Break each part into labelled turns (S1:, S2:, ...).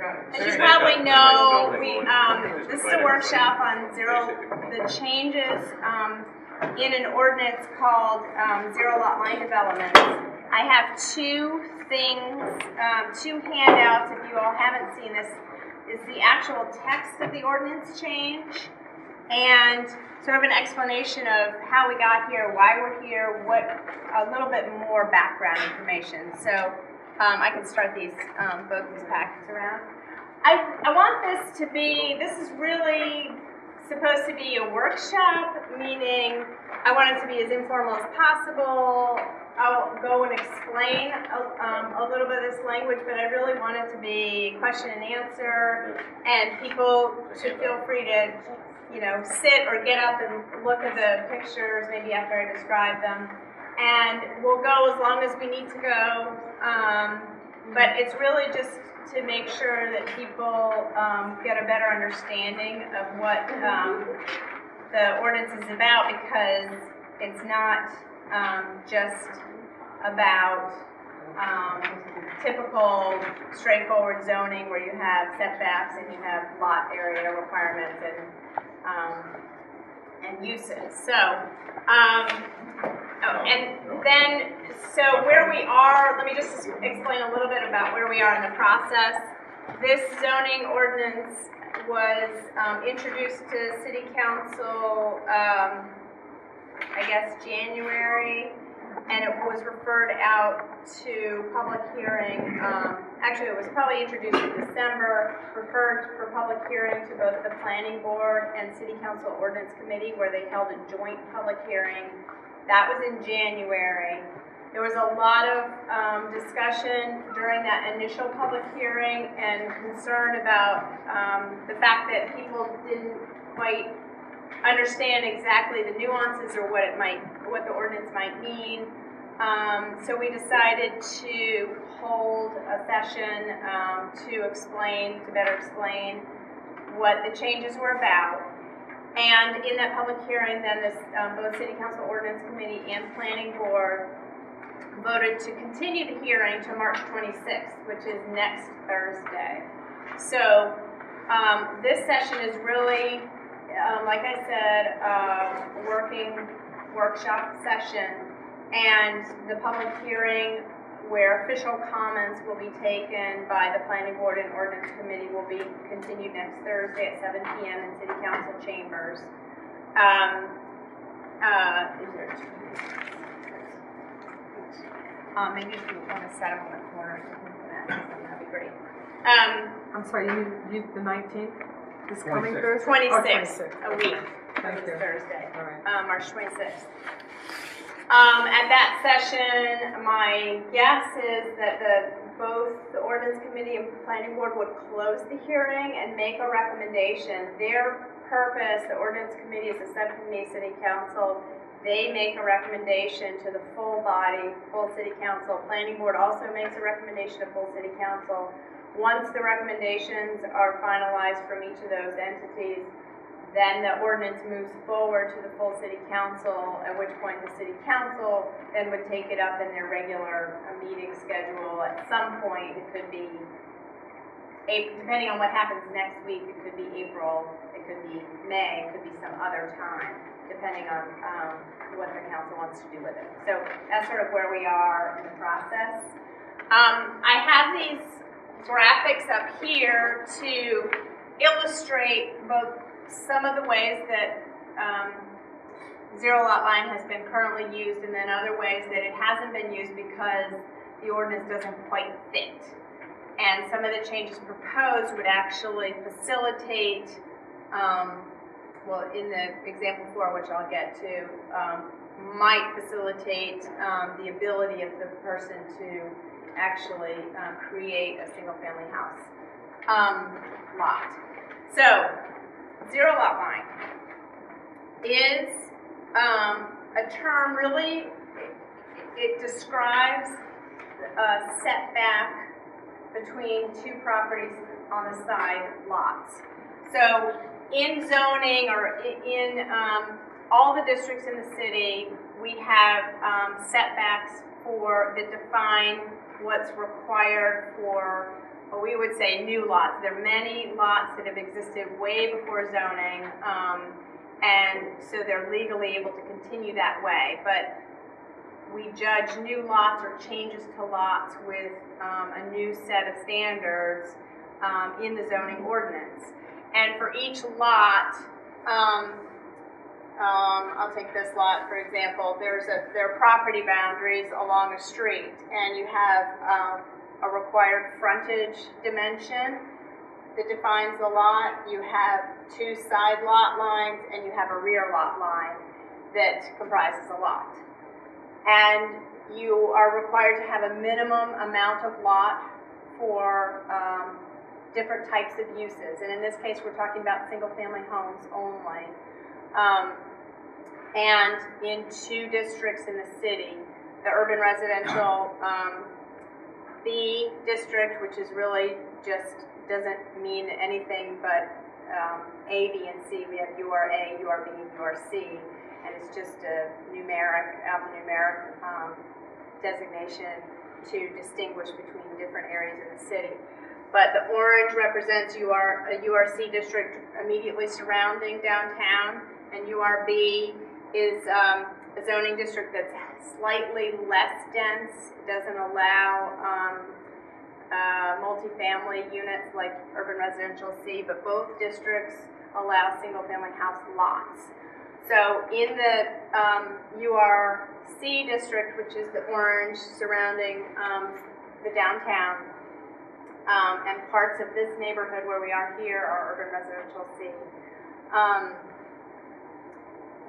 S1: As you probably know, this is a workshop on the changes in an ordinance called zero lot line development. I have two things, two handouts. If you all haven't seen this, is the actual text of the ordinance change and sort of an explanation of how we got here, why we're here, what a little bit more background information. So I can start these both these packets around. I want this to be, this is really supposed to be a workshop, meaning I want it to be as informal as possible. I'll go and explain a little bit of this language, but I really want it to be question and answer, and people should feel free to, you know, sit or get up and look at the pictures maybe after I describe them. And we'll go as long as we need to go, but it's really just to make sure that people get a better understanding of what the ordinance is about, because it's not just about typical straightforward zoning where you have setbacks and you have lot area requirements and uses. So, so where we are, let me just explain a little bit about where we are in the process. This zoning ordinance was introduced to City Council, I guess January, and it was referred out to public hearing. Actually, it was probably introduced in December, referred for public hearing to both the Planning Board and City Council Ordinance Committee, where they held a joint public hearing. That was in January. There was a lot of discussion during that initial public hearing and concern about the fact that people didn't quite understand exactly the nuances or what the ordinance might mean. So we decided to hold a session to better explain what the changes were about. And in that public hearing, then both City Council Ordinance Committee and Planning Board voted to continue the hearing to March 26th, which is next Thursday. So this session is really, like I said, working workshop session, and the public hearing where official comments will be taken by the Planning Board and Ordinance Committee will be continued next Thursday at 7 p.m. in City Council chambers. Maybe if you want to set them on the corner, that'd be great.
S2: I'm sorry, you the 19th? This coming Thursday?
S1: 26th, a week.
S2: Thank you.
S1: Thursday,
S2: all right.
S1: March 26th. At that session, my guess is that both the Ordinance Committee and Planning Board would close the hearing and make a recommendation. Their purpose, the Ordinance Committee is a subcommittee of City Council. They make a recommendation to the full body, full City Council. Planning Board also makes a recommendation to full City Council. Once the recommendations are finalized from each of those entities, then the ordinance moves forward to the full City Council, at which point the City Council then would take it up in their regular meeting schedule. At some point, it could be, depending on what happens next week, it could be April, it could be May, it could be some other time, depending on what the council wants to do with it. So that's sort of where we are in the process. I have these graphics up here to illustrate both some of the ways that zero lot line has been currently used, and then other ways that it hasn't been used because the ordinance doesn't quite fit. And some of the changes proposed would actually facilitate, well, in the example 4, which I'll get to, might facilitate the ability of the person to actually create a single-family house lot. So, zero lot line is a term, really, it describes a setback between two properties on the side lots. So in zoning, or in all the districts in the city, we have setbacks that define what's required for well, we would say new lots. There are many lots that have existed way before zoning, and so they're legally able to continue that way. But we judge new lots or changes to lots with a new set of standards in the zoning ordinance. And for each lot, I'll take this lot for example. There are property boundaries along a street, and you have a required frontage dimension that defines the lot. You have 2 side lot lines, and you have a rear lot line that comprises a lot. And you are required to have a minimum amount of lot for different types of uses. And in this case, we're talking about single-family homes only. And in 2 districts in the city, the urban residential B district, which is really just doesn't mean anything but A, B, and C. We have URA, URB, and URC, and it's just a alphanumeric designation to distinguish between different areas in the city. But the orange represents a URC district immediately surrounding downtown, and URB is a zoning district that's slightly less dense. It doesn't allow multifamily units like urban residential C, but both districts allow single-family house lots. So in the URC district, which is the orange surrounding the downtown, and parts of this neighborhood where we are here are urban residential C.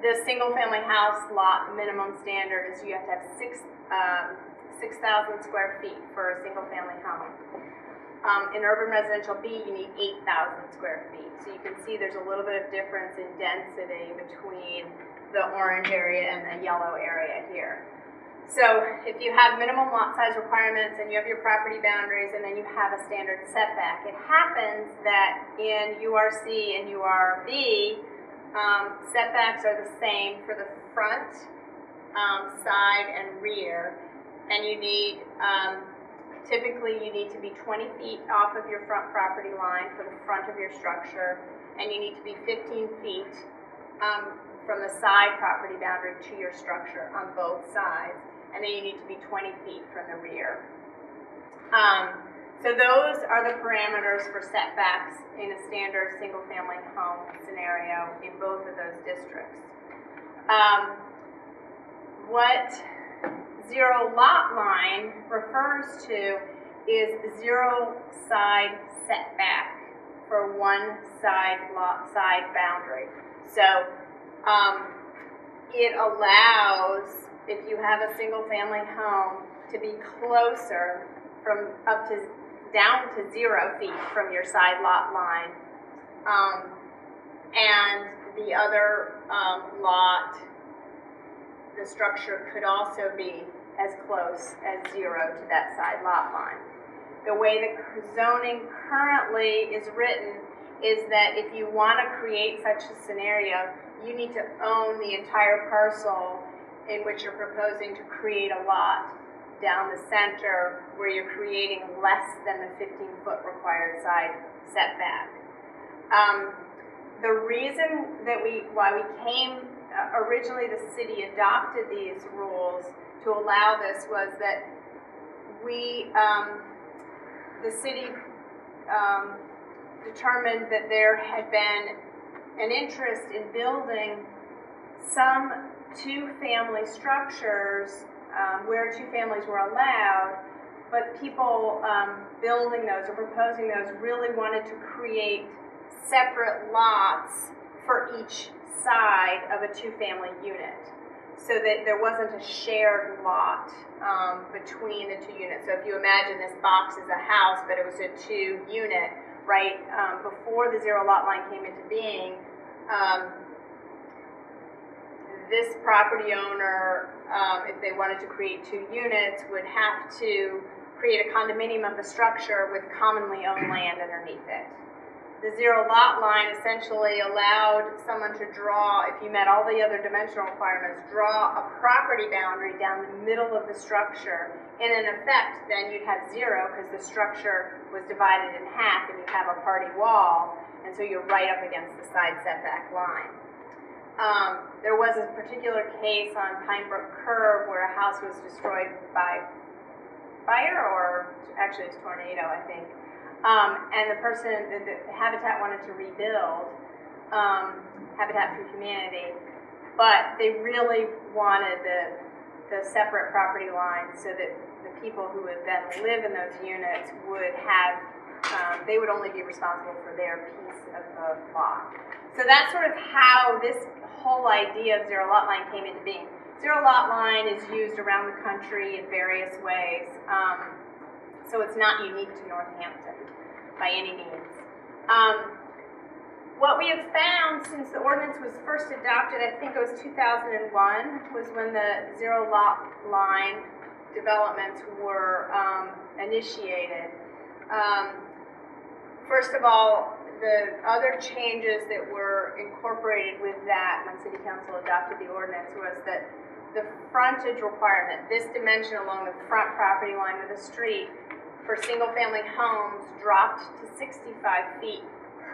S1: The single-family house lot minimum standard is you have to have 6,000 square feet for a single-family home. In urban residential B, you need 8,000 square feet. So you can see there's a little bit of difference in density between the orange area and the yellow area here. So if you have minimum lot size requirements and you have your property boundaries and then you have a standard setback, it happens that in URC and URB, setbacks are the same for the front, side, and rear, and you need, typically you need to be 20 feet off of your front property line for the front of your structure, and you need to be 15 feet from the side property boundary to your structure on both sides, and then you need to be 20 feet from the rear. So those are the parameters for setbacks in a standard single-family home scenario in both of those districts. What zero lot line refers to is zero side setback for one side boundary. So it allows, if you have a single-family home, to be closer from down to 0 feet from your side lot line, and the other lot, the structure could also be as close as 0 to that side lot line. The way the zoning currently is written is that if you want to create such a scenario, you need to own the entire parcel in which you're proposing to create a lot down the center where you're creating less than the 15-foot required side setback. The reason that why we came, originally the city adopted these rules to allow this was that the city determined that there had been an interest in building some two-family structures where 2 families were allowed, but people building those or proposing those really wanted to create separate lots for each side of a 2-family unit, so that there wasn't a shared lot between the 2 units. So if you imagine this box is a house, but it was a 2-unit, right? Before the zero lot line came into being, this property owner, if they wanted to create 2 units, would have to create a condominium of the structure with commonly owned land underneath it. The zero lot line essentially allowed someone to draw, if you met all the other dimensional requirements, draw a property boundary down the middle of the structure in effect, then you'd have 0 because the structure was divided in half and you have a party wall, and so you're right up against the side setback line. There was a particular case on Pine Brook Curve where a house was destroyed by fire, or actually it's tornado, I think. And the person, the Habitat wanted to rebuild, Habitat for Humanity, but they really wanted the separate property lines so that the people who would then live in those units would have, they would only be responsible for their piece of the lot. So that's sort of how this whole idea of zero lot line came into being. Zero lot line is used around the country in various ways, so it's not unique to Northampton by any means. What we have found since the ordinance was first adopted, I think it was 2001, was when the zero lot line developments were initiated. First of all, the other changes that were incorporated with that when City Council adopted the ordinance was that the frontage requirement, this dimension along the front property line of the street for single-family homes dropped to 65 feet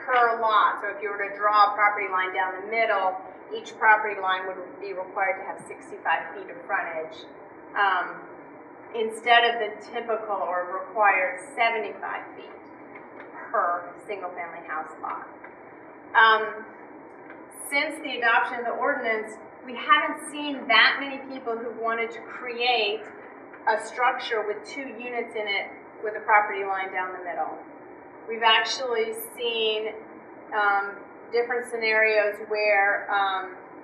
S1: per lot. So if you were to draw a property line down the middle, each property line would be required to have 65 feet of frontage instead of the typical or required 75 feet per single-family house lot. Since the adoption of the ordinance, we haven't seen that many people who wanted to create a structure with 2 units in it with a property line down the middle. We've actually seen different scenarios where,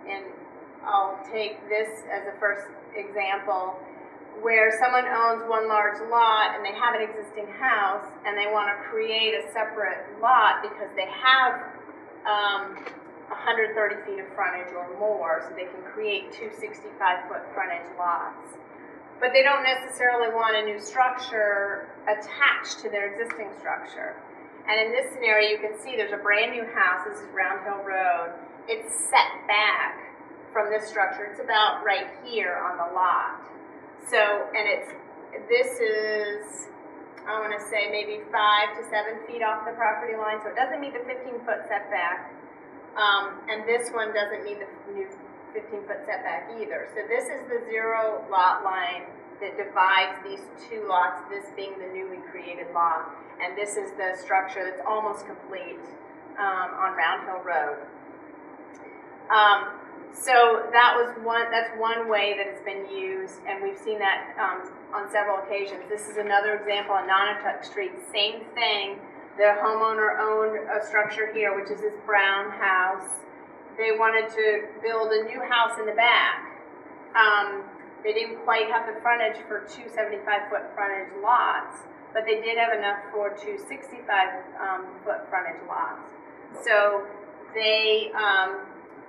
S1: and I'll take this as a first example, where someone owns one large lot and they have an existing house and they want to create a separate lot because they have 130 feet of frontage or more, so they can create 2 65-foot frontage lots. But they don't necessarily want a new structure attached to their existing structure. And in this scenario, you can see there's a brand new house. This is Round Hill Road. It's set back from this structure. It's about right here on the lot. So, and this is, I want to say maybe 5 to 7 feet off the property line. So it doesn't meet the 15-foot setback. And this one doesn't meet the new 15-foot setback either. So this is the zero lot line that divides these 2 lots, this being the newly created lot. And this is the structure that's almost complete on Round Hill Road. So that's one way that it's been used, and we've seen that on several occasions. This is another example on Nonotuck Street, same thing. The homeowner owned a structure here, which is this brown house. They wanted to build a new house in the back. They didn't quite have the frontage for 2 75-foot frontage lots, but they did have enough for 2 65-foot frontage lots. So they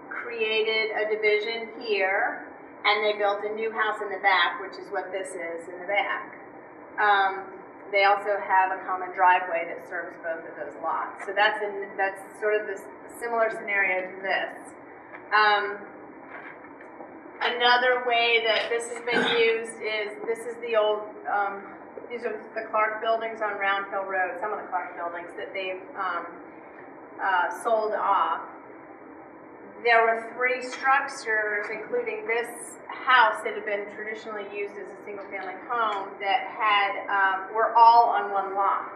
S1: created a division here, and they built a new house in the back, which is what this is in the back. They also have a common driveway that serves both of those lots. So that's sort of this similar scenario to this. Another way that this has been used is, this is the old, these are the Clark buildings on Round Hill Road, some of the Clark buildings that they've sold off. There were 3 structures, including this house that had been traditionally used as a single-family home, that had were all on one lot.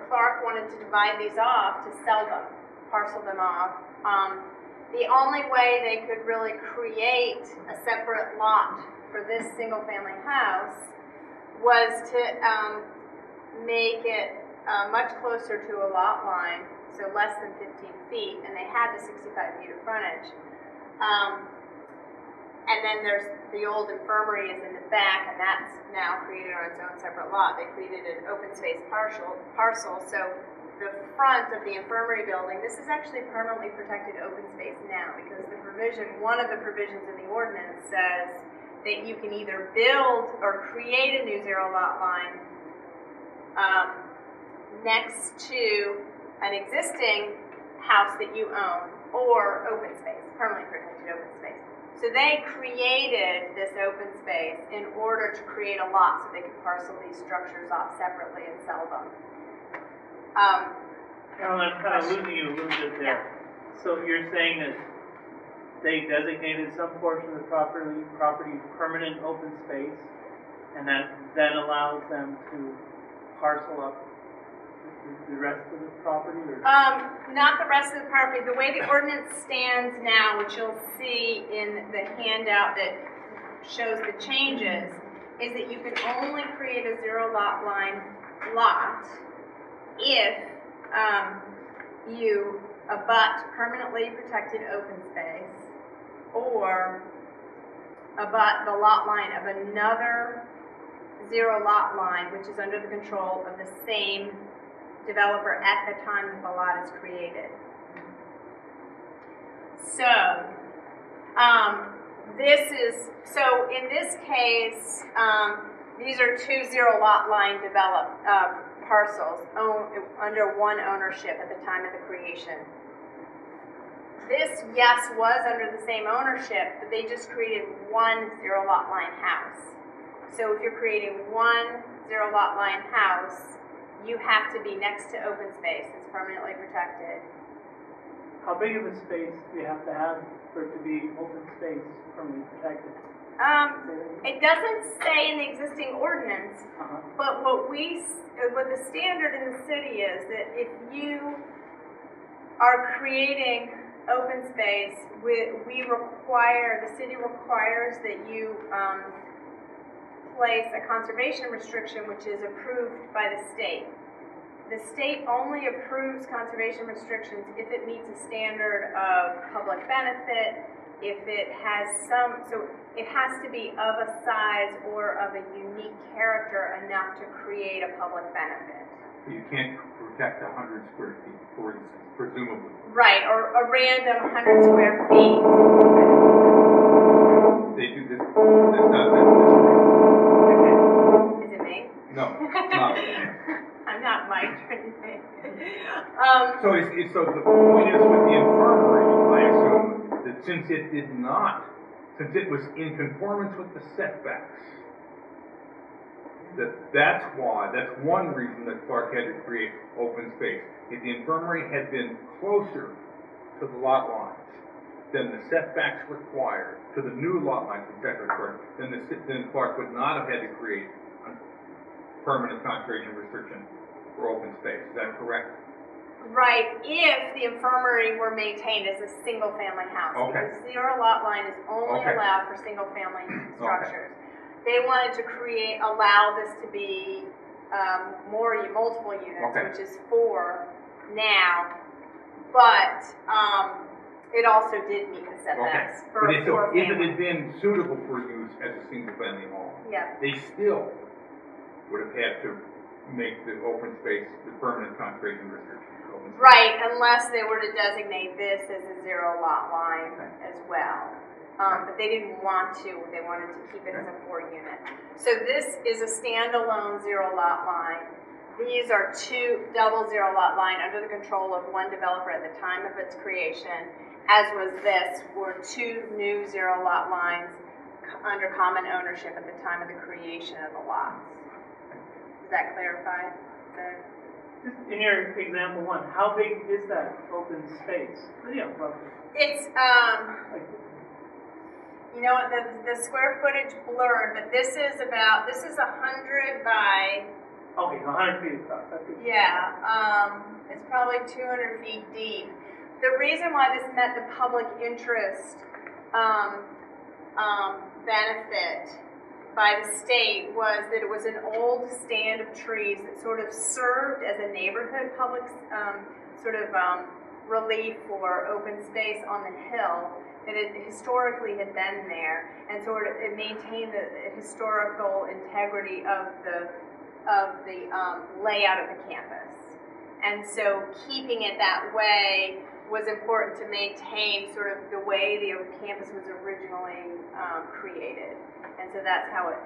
S1: Clark wanted to divide these off to sell them, parcel them off. The only way they could really create a separate lot for this single-family house was to make it much closer to a lot line, so less than 15 feet, and they had the 65 feet of frontage. And then there's the old infirmary is in the back, and that's now created on its own separate lot. They created an open space parcel, so the front of the infirmary building, this is actually permanently protected open space now, because one of the provisions in the ordinance says that you can either build or create a new zero lot line next to an existing house that you own, or open space, permanently protected open space. So they created this open space in order to create a lot so they could parcel these structures off separately and sell them.
S3: Carolyn, I'm kind of losing you a little bit there.
S1: Yeah.
S3: So you're saying that they designated some portion of the property permanent open space, and that then allows them to parcel up the rest of the property, or?
S1: Not the rest of the property. The way the ordinance stands now, which you'll see in the handout that shows the changes, is that you can only create a zero lot line lot if you abut permanently protected open space or abut the lot line of another zero lot line, which is under the control of the same developer at the time that the lot is created. So, in this case, these are two zero lot line parcels under one ownership at the time of the creation. This, yes, was under the same ownership, but they just created one zero lot line house. So if you're creating one zero lot line house, you have to be next to open space that's permanently protected.
S3: How big of a space do you have to have for it to be open space permanently protected?
S1: It doesn't say in the existing ordinance, but what the standard in the city is that if you are creating open space, the city requires that you place a conservation restriction which is approved by the state. The state only approves conservation restrictions if it meets a standard of public benefit, if it has so it has to be of a size or of a unique character enough to create a public benefit.
S4: You can't protect 100 square feet, for instance, presumably.
S1: Right, or a random 100 square feet.
S4: They do this does that.
S1: Is it me?
S4: No, not.
S1: I'm not mic'd or anything.
S4: So the point is with the infirmary, I assume, that since it was in conformance with the setbacks, that's one reason that Clark had to create open space. If the infirmary had been closer to the lot lines than the setbacks required, to the new lot lines, etc., then Clark would not have had to create a permanent conservation restriction for open space. Is that correct?
S1: Right, if the infirmary were maintained as a single-family house.
S4: Okay.
S1: Because zero lot line is only
S4: Okay.
S1: allowed for single-family structures. They wanted to allow this to be multiple units,
S4: Okay.
S1: which is 4 now, but it also did meet the setbacks for
S4: But
S1: a
S4: if it
S1: four-family.
S4: had been suitable for use as a single-family home,
S1: Yeah.
S4: they still would have had to make the open space the permanent conservation restriction.
S1: Right, unless they were to designate this as a zero lot line as well. But they didn't want to, they wanted to keep it as a 4-unit. So this is a standalone zero lot line. These are 2 double zero lot line under the control of one developer at the time of its creation, as was this, were 2 new zero lot lines under common ownership at the time of the creation of the lots. Does that clarify?
S3: Just in your example 1, how big is that open space? Yeah, roughly.
S1: It's, you know what, the square footage blurred, but this is 100 by,
S3: Okay, 100 feet across. That's it.
S1: yeah, it's probably 200 feet deep. The reason why this met the public interest benefit by the state was that it was an old stand of trees that sort of served as a neighborhood public relief for open space on the hill, that it historically had been there, and sort of it maintained the historical integrity of the layout of the campus. And so keeping it that way was important to maintain sort of the way the campus was originally created. And so that's how it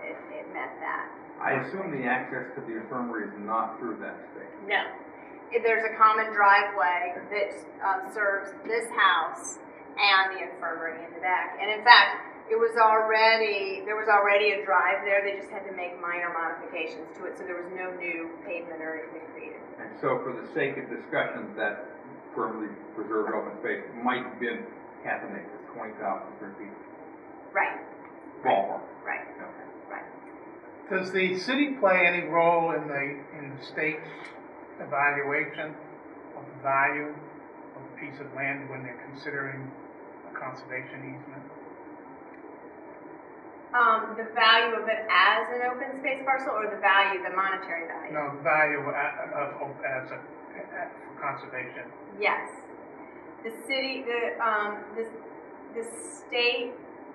S1: met that.
S4: I assume the access to the infirmary is not through that space.
S1: No. There's a common driveway that serves this house and the infirmary in the back. And in fact, there was already a drive there, they just had to make minor modifications to it, so there was no new pavement or anything created.
S4: And so for the sake of discussion, that permanently preserved open space might have been half an acre, 20,000 square feet.
S1: Right,
S4: Ballpark.
S1: right,
S4: Okay.
S1: right.
S5: Does the city play any role in the state's evaluation of the value of a piece of land when they're considering a conservation easement?
S1: The value of it as an open space parcel, or the value, the monetary value?
S5: No, the value for conservation.
S1: Yes. The city,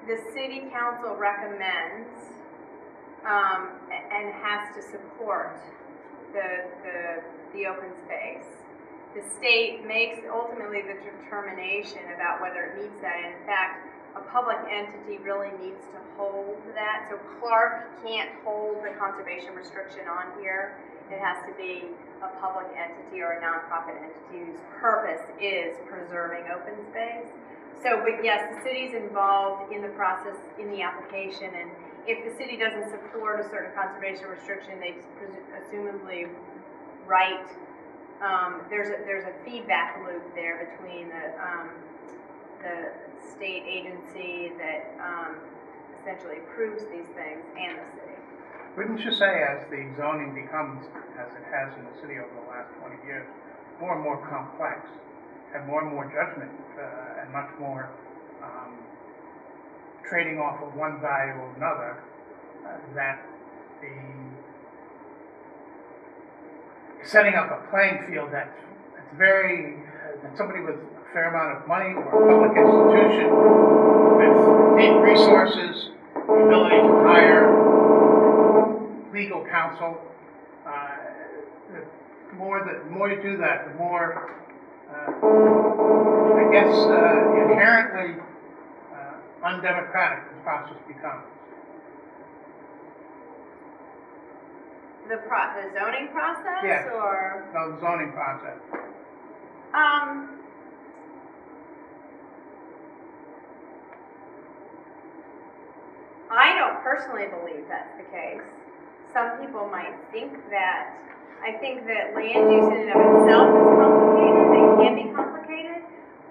S1: the city council recommends, and has to support the open space. The state makes ultimately the determination about whether it meets that. In fact, a public entity really needs to hold that. So Clark can't hold the conservation restriction on here. It has to be a public entity or a nonprofit entity whose purpose is preserving open space. So, but yes, the city's involved in the process, in the application, and if the city doesn't support a certain conservation restriction, they assumably write, there's a feedback loop there between the state agency that essentially approves these things and the city.
S5: Wouldn't you say as the zoning becomes, as it has in the city over the last 20 years, more and more complex, and more judgment, and much more trading off of one value or another, that the setting up a playing field that's very, that somebody with a fair amount of money or a public institution with deep resources, the ability to hire legal counsel, the more you do that, the more, I guess, inherently undemocratic the process becomes.
S1: The zoning process,
S5: Yes.
S1: or?
S5: No, the zoning process.
S1: I don't personally believe that's the case. Some people might think that. I think that land use in and of itself is complicated. It can be complicated,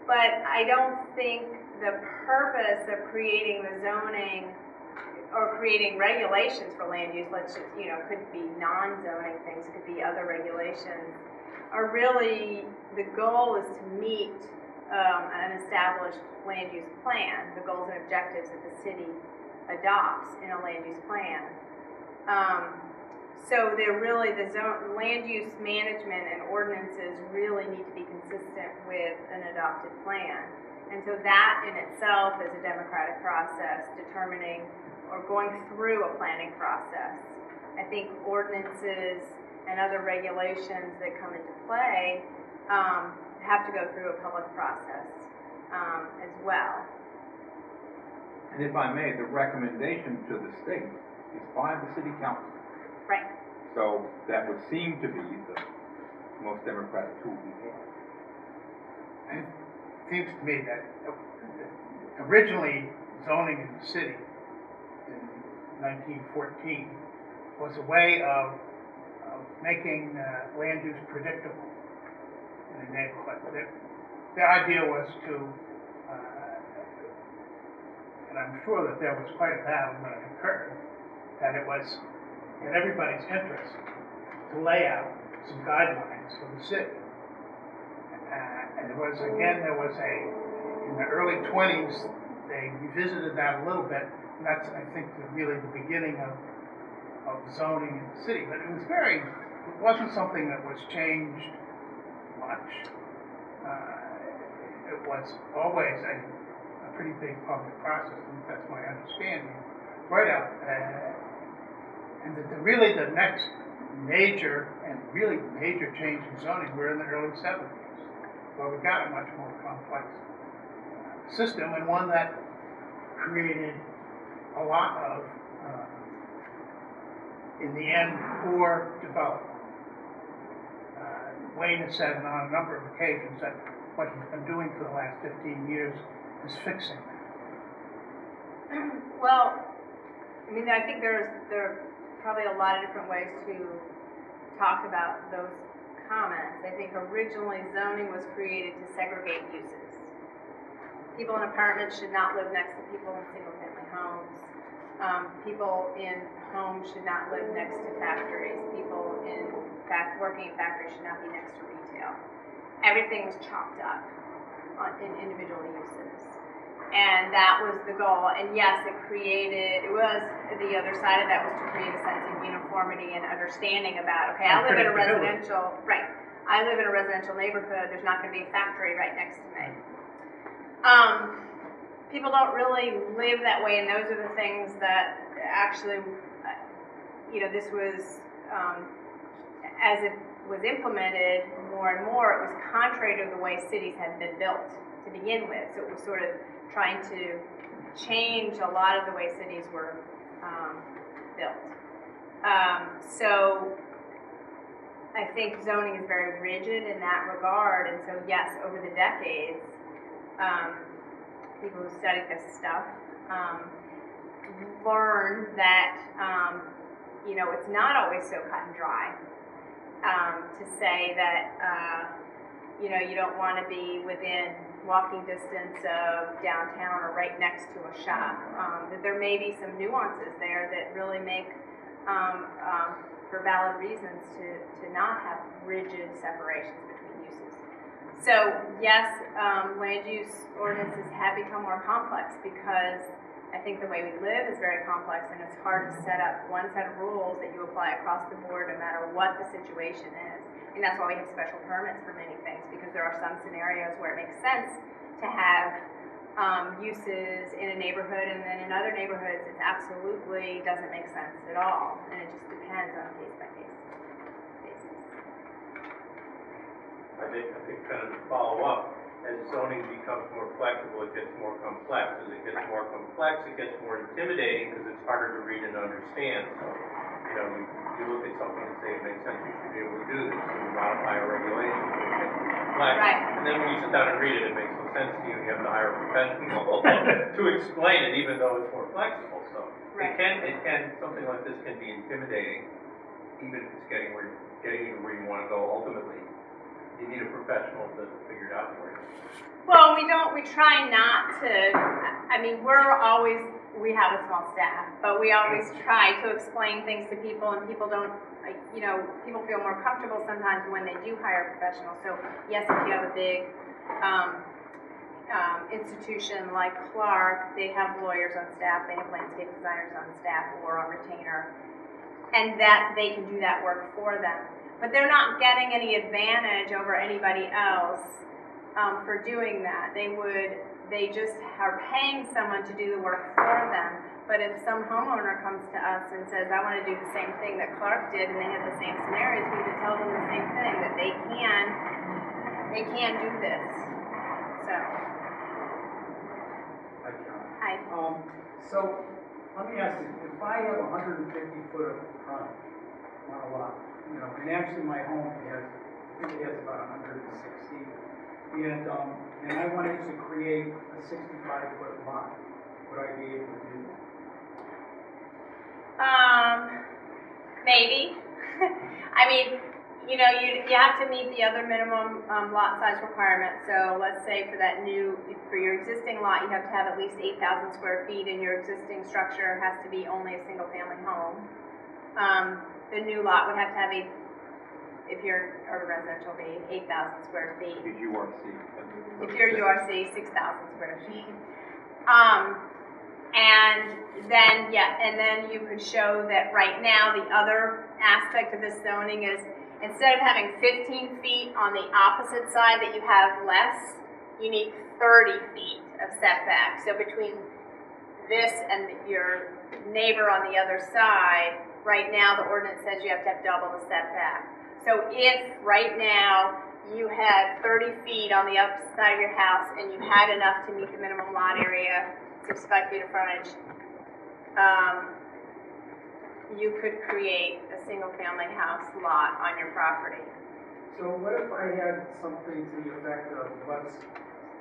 S1: but I don't think the purpose of creating the zoning or creating regulations for land use, let's just, could be non-zoning things, could be other regulations, are really, the goal is to meet an established land use plan, the goals and objectives that the city adopts in a land use plan. So they're really, land use management and ordinances really need to be consistent with an adopted plan. And so that in itself is a democratic process, determining or going through a planning process. I think ordinances and other regulations that come into play have to go through a public process as well.
S4: And if I may, the recommendation to the state is by the city council.
S1: Right.
S4: So that would seem to be the most democratic tool we have.
S5: It seems to me that originally zoning in the city in 1914 was a way of making land use predictable in a neighborhood. The idea was to, and I'm sure that there was quite a battle when it occurred, that it was in everybody's interest to lay out some guidelines for the city. And there was in the early 20s, they revisited that a little bit, and that's, I think, really the beginning of zoning in the city. But it wasn't something that was changed much. It was always a pretty big public process, and that's my understanding. Right out. And really the next major change in zoning were in the early 70s, where we got a much more complex system, and one that created a lot of, in the end, poor development. Wayne has said on a number of occasions that what he's been doing for the last 15 years is fixing that?
S1: Well, I mean, I think there are probably a lot of different ways to talk about those comments. I think originally zoning was created to segregate uses. People in apartments should not live next to people in single-family homes. People in homes should not live next to factories. People working in factories should not be next to retail. Everything was chopped up in individual uses. And that was the goal. And yes, the other side of that was to create a sense of uniformity and understanding about, okay, I live in a residential, right, I live in a residential neighborhood, there's not gonna be a factory right next to me. People don't really live that way, and those are the things that actually, this was, as it was implemented more and more, it was contrary to the way cities had been built to begin with. So it was sort of trying to change a lot of the way cities were built. So I think zoning is very rigid in that regard, and so yes, over the decades, people who studied this stuff learn that it's not always so cut and dry to say that you don't want to be within walking distance of downtown or right next to a shop. That there may be some nuances there that really make for valid reasons to not have rigid separations between uses. So yes, land use ordinances have become more complex because I think the way we live is very complex, and it's hard to set up one set of rules that you apply across the board no matter what the situation is. And that's why we have special permits for many things, because there are some scenarios where it makes sense to have uses in a neighborhood, and then in other neighborhoods it absolutely doesn't make sense at all, and it just depends on a case-by-case basis.
S6: I think kind of to follow up, as zoning becomes more flexible, it gets more complex. As it gets more complex, it gets more intimidating because it's harder to read and understand. So, you look at something and say it makes sense, you should be able to do this, and you modify a regulation, so it gets more complex.
S1: Right.
S6: And then when you sit down and read it, it makes no sense to you, and you have to hire a professional to explain it, even though it's more flexible. So
S1: right.
S6: Something like this can be intimidating, even if it's getting you where you want to go ultimately. You need a professional to figure it out for you.
S1: Well, we try not to, we have a small staff, but we always try to explain things to people, and people don't, people feel more comfortable sometimes when they do hire a professional. So yes, if you have a big institution like Clark, they have lawyers on staff, they have landscape designers on staff or on retainer, and that they can do that work for them. But they're not getting any advantage over anybody else for doing that. They just are paying someone to do the work for them. But if some homeowner comes to us and says, I want to do the same thing that Clark did, and they have the same scenarios, we would tell them the same thing, that they can do this. So.
S7: Hi, John.
S1: Hi.
S7: So let me ask you, if I have 150 foot of frontage on a lot, and actually my home has, I think it has about 160, and I wanted to create a 65-foot lot, would I be able to do that?
S1: Maybe. I mean, you have to meet the other minimum lot size requirement. So let's say for your existing lot, you have to have at least 8,000 square feet, and your existing structure has to be only a single-family home. The new lot would have to have if you're a residential, be 8,000 square feet.
S4: If URC.
S1: If you're URC, 6,000 square feet. And then you could show that right now the other aspect of this zoning is, instead of having 15 feet on the opposite side that you have less, you need 30 feet of setback. So between this and your neighbor on the other side, right now the ordinance says you have to have double the setback. So if right now you had 30 feet on the upper side of your house and you had enough to meet the minimum lot area, 65 feet of frontage, you could create a single-family house lot on your property.
S7: So what if I had something to the effect of, let's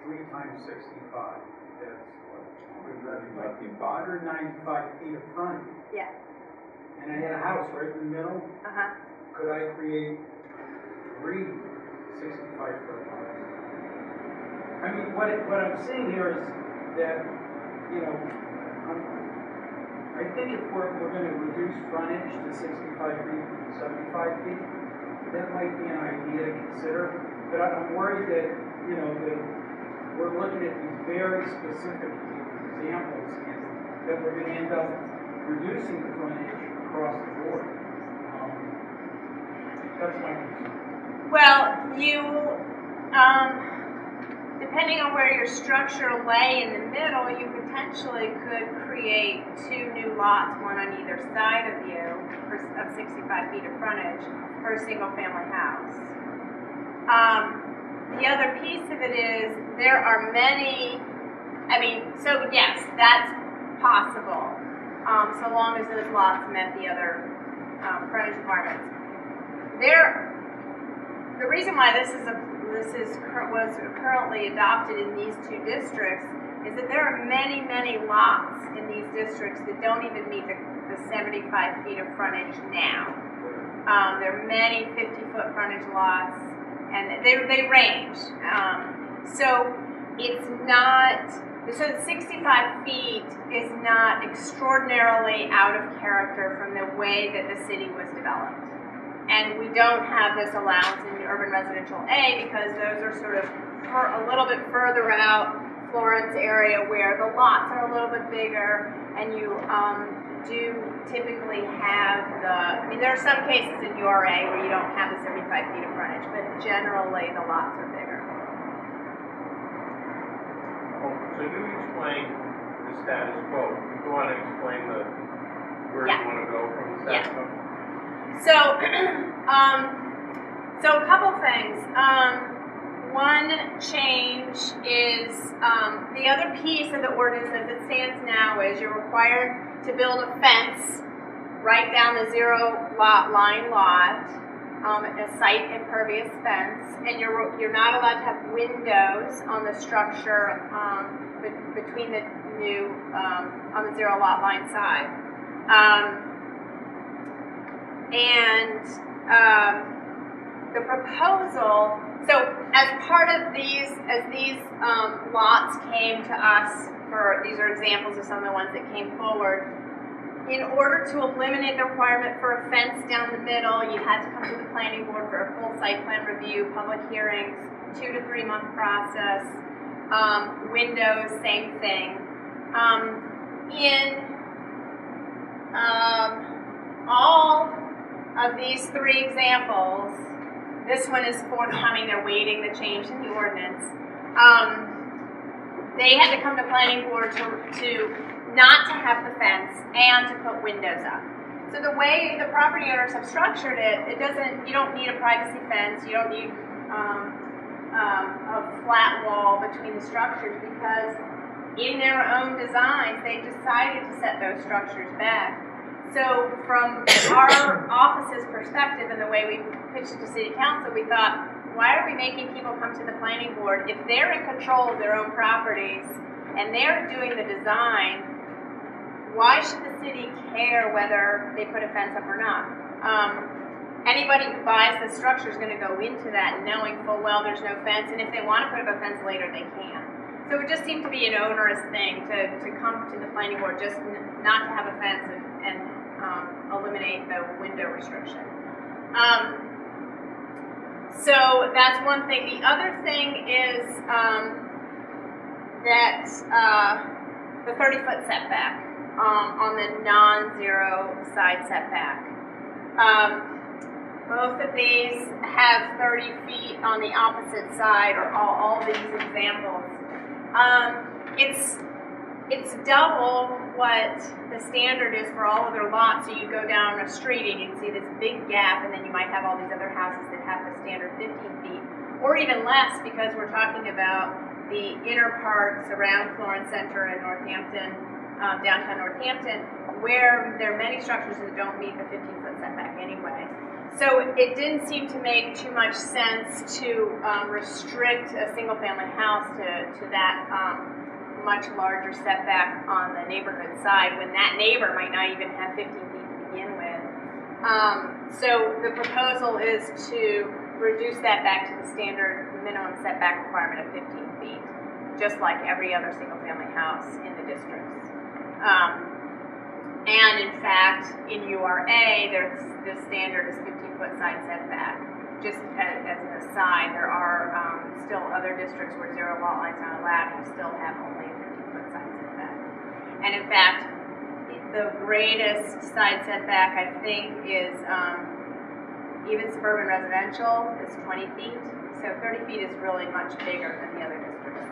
S7: 3 times 65, that's what?
S4: 195
S7: feet of frontage.
S1: Yeah.
S7: And I had a house right in the middle.
S1: Uh-huh.
S7: Could I create 3 65-foot lots? I mean, what I'm saying here is that, you know, I think if we're going to reduce frontage to 65 feet from 75 feet, that might be an idea to consider. But I'm worried that, you know, that we're looking at these very specific examples and that we're going to end up reducing the frontage across the board. That's my concern.
S1: Well, depending on where your structure lay in the middle, you potentially could create 2 new lots, one on either side of you, of 65 feet of frontage for a single-family house. The other piece of it is there are many, so yes, that's possible, so long as those lots met the other frontage requirements. The reason why this was currently adopted in these 2 districts is that there are many, many lots in these districts that don't even meet the 75 feet of frontage now. There are many 50-foot frontage lots, and they range. So it's not, so the 65 feet is not extraordinarily out of character from the way that the city was developed. And we don't have this allowance in urban residential A because those are sort of a little bit further out, Florence area, where the lots are a little bit bigger, and you do typically have there are some cases in URA where you don't have the 75 feet of frontage, but generally the lots are bigger.
S6: So you explained the status quo. You go on and explain where you want to go from the status quo.
S1: So, so a couple things. One change is the other piece of the ordinance as it stands now is you're required to build a fence right down the 0 lot line lot, a site impervious fence, and you're not allowed to have windows on the structure between the new on the 0 lot line side. The proposal, so as part of these lots came to us, these are examples of some of the ones that came forward, in order to eliminate the requirement for a fence down the middle, you had to come to the planning board for a full site plan review, public hearings, 2 to 3 month process, windows, same thing. All of these 3 examples, this one is forthcoming, they're waiting the change in the ordinance. They had to come to planning board to not to have the fence and to put windows up. So the way the property owners have structured it, you don't need a privacy fence, you don't need a flat wall between the structures because in their own designs, they decided to set those structures back. So from our office's perspective and the way we pitched it to City Council, we thought, why are we making people come to the planning board? If they're in control of their own properties and they're doing the design, why should the city care whether they put a fence up or not? Anybody who buys the structure is going to go into that knowing full well there's no fence, and if they want to put up a fence later, they can. So it just seemed to be an onerous thing to come to the planning board, just not to have a fence and eliminate the window restriction. So that's one thing. The other thing is that the 30-foot setback on the non-zero side setback. Both of these have 30 feet on the opposite side, or all these examples. It's double what the standard is for all other lots. So you go down a street and you can see this big gap, and then you might have all these other houses that have the standard 15 feet, or even less because we're talking about the inner parts around Florence Center and Northampton, downtown Northampton, where there are many structures that don't meet the 15-foot setback anyway. So it didn't seem to make too much sense to restrict a single-family house to that much larger setback on the neighborhood side when that neighbor might not even have 15 feet to begin with. So the proposal is to reduce that back to the standard minimum setback requirement of 15 feet, just like every other single-family house in the districts. And in fact, in URA, the standard is 15-foot side setback. Just as an aside, there are still other districts where zero lot lines are not allowed. You still have only a 15-foot side setback. And in fact, the greatest side setback, I think, is even suburban residential is 20 feet. So 30 feet is really much bigger than the other districts.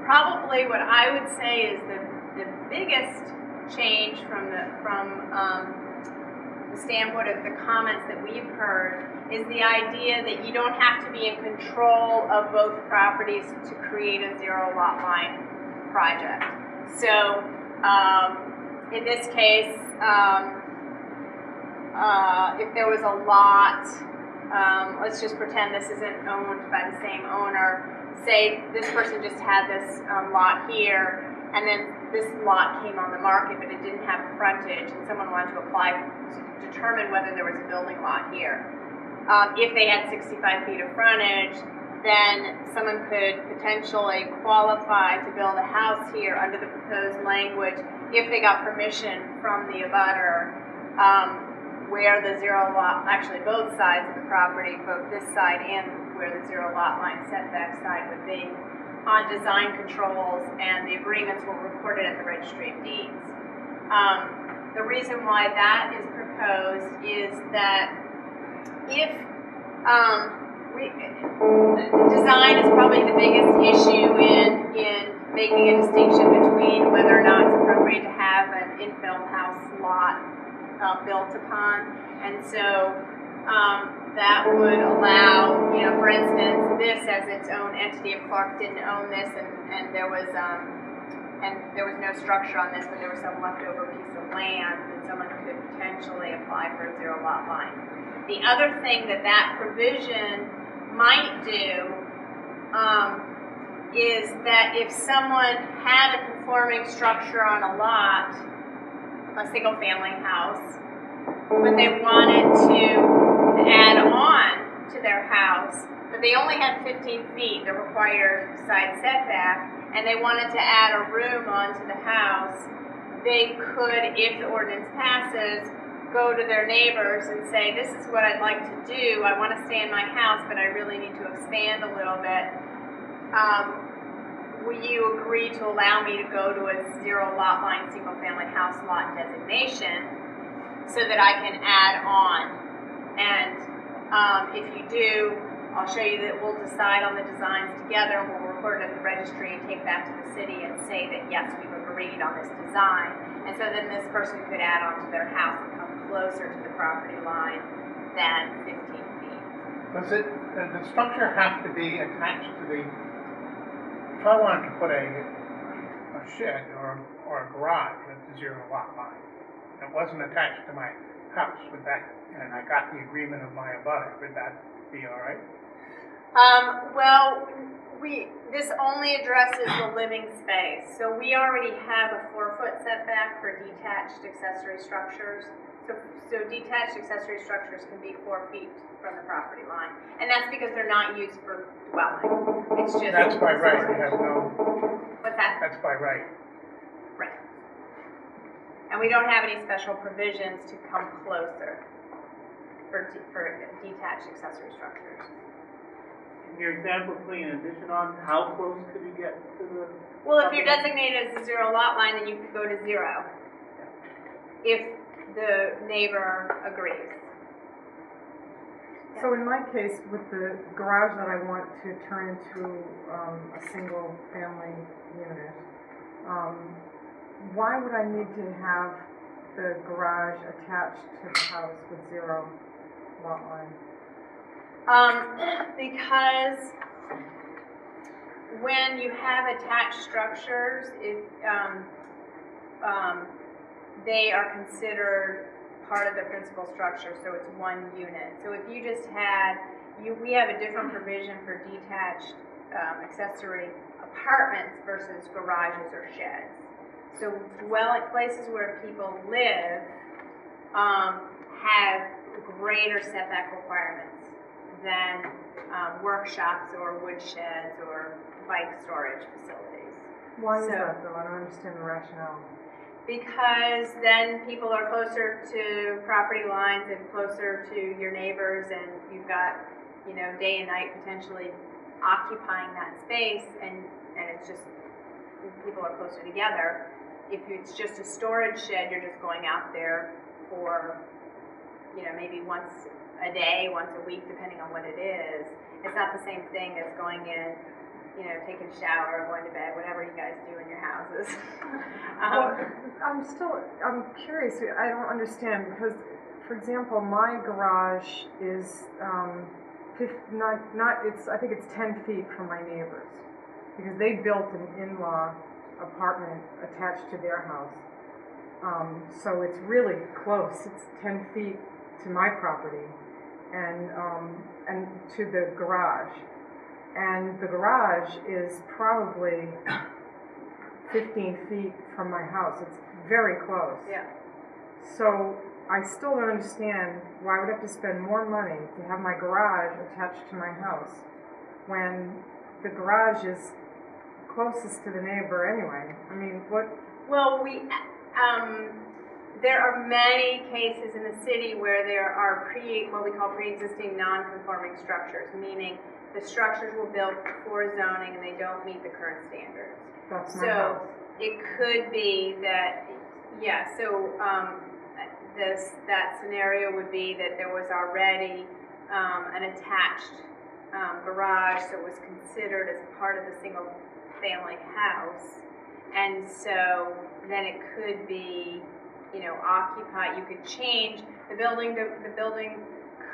S1: Probably what I would say is the biggest change from the standpoint of the comments that we've heard is the idea that you don't have to be in control of both properties to create a zero lot line project. So in this case, if there was a lot, let's just pretend this isn't owned by the same owner. Say this person just had this lot here, and then this lot came on the market, but it didn't have frontage, and someone wanted to apply to determine whether there was a building lot here. If they had 65 feet of frontage, then someone could potentially qualify to build a house here under the proposed language if they got permission from the abutter, where the zero lot, actually both sides of the property, both this side and where the zero lot line setback side would be, on design controls, and the agreements were recorded at the Registry of Deeds. The reason why that is proposed is that if design is probably the biggest issue in making a distinction between whether or not it's appropriate to have an infill house lot built upon, and so that would allow, you know, for instance, this as its own entity. If Clark didn't own this, and there was no structure on this, but there was some leftover piece of land, then someone could potentially apply for a zero lot line. The other thing that provision might do is that if someone had a conforming structure on a lot, a single family house, but they wanted to add on to their house, but they only had 15 feet, the required side setback, and they wanted to add a room onto the house, they could, if the ordinance passes, go to their neighbors and say, this is what I'd like to do. I want to stay in my house, but I really need to expand a little bit. Will you agree to allow me to go to a zero lot line single family house lot designation so that I can add on? And if you do, I'll show you that we'll decide on the designs together, and we'll record it at the registry and take that to the city and say that yes, we've agreed on this design. And so then this person could add on to their house and come closer to the property line than 15 feet.
S5: Does the structure have to be attached to the, if I wanted to put a shed or a garage at the zero lot line, that wasn't attached to my house, would that, and I got the agreement of my abutter, would that be all right?
S1: Well, this only addresses the living space. So we already have a 4-foot setback for detached accessory structures. So detached accessory structures can be 4 feet from the property line. And that's because they're not used for dwelling. It's just...
S5: That's by right, you have no...
S1: What's that?
S5: That's by right.
S1: Right. And we don't have any special provisions to come closer for detached accessory structures.
S3: In your example, putting an addition on, how close could you get to the...
S1: Well, if you're designated as a zero lot line, then you could go to 0. If the neighbor agrees.
S2: So in my case, with the garage that I want to turn into a single family unit, why would I need to have the garage attached to the house with 0 lot line?
S1: Because when you have attached structures, they are considered part of the principal structure, so it's one unit. So if you just had, we have a different provision for detached accessory apartments versus garages or sheds. So places where people live have greater setback requirements than workshops or wood sheds or bike storage facilities.
S2: Why is that though? I don't understand the rationale.
S1: Because then people are closer to property lines and closer to your neighbors, and you've got, you know, day and night potentially occupying that space, and it's just, people are closer together. If it's just a storage shed, you're just going out there for, you know, maybe once a day, once a week, depending on what it is. It's not the same thing as going in, you know, taking a shower, going to bed, whatever you guys do in your houses.
S2: Well, I'm curious, I don't understand, because, for example, my garage is, I think it's 10 feet from my neighbors, because they built an in-law apartment attached to their house. So it's really close, it's 10 feet to my property, and to the garage. And the garage is probably 15 feet from my house. It's very close.
S1: Yeah.
S2: So I still don't understand why I would have to spend more money to have my garage attached to my house when the garage is closest to the neighbor anyway. I mean, what?
S1: Well, there are many cases in the city where there are what we call pre-existing non-conforming structures, meaning the structures were built before zoning and they don't meet the current standards.
S2: That's my house.
S1: It could be that, yeah, so that scenario would be that there was already an attached garage that was considered as part of the single family house, and so then it could be, you know, occupied. You could change the building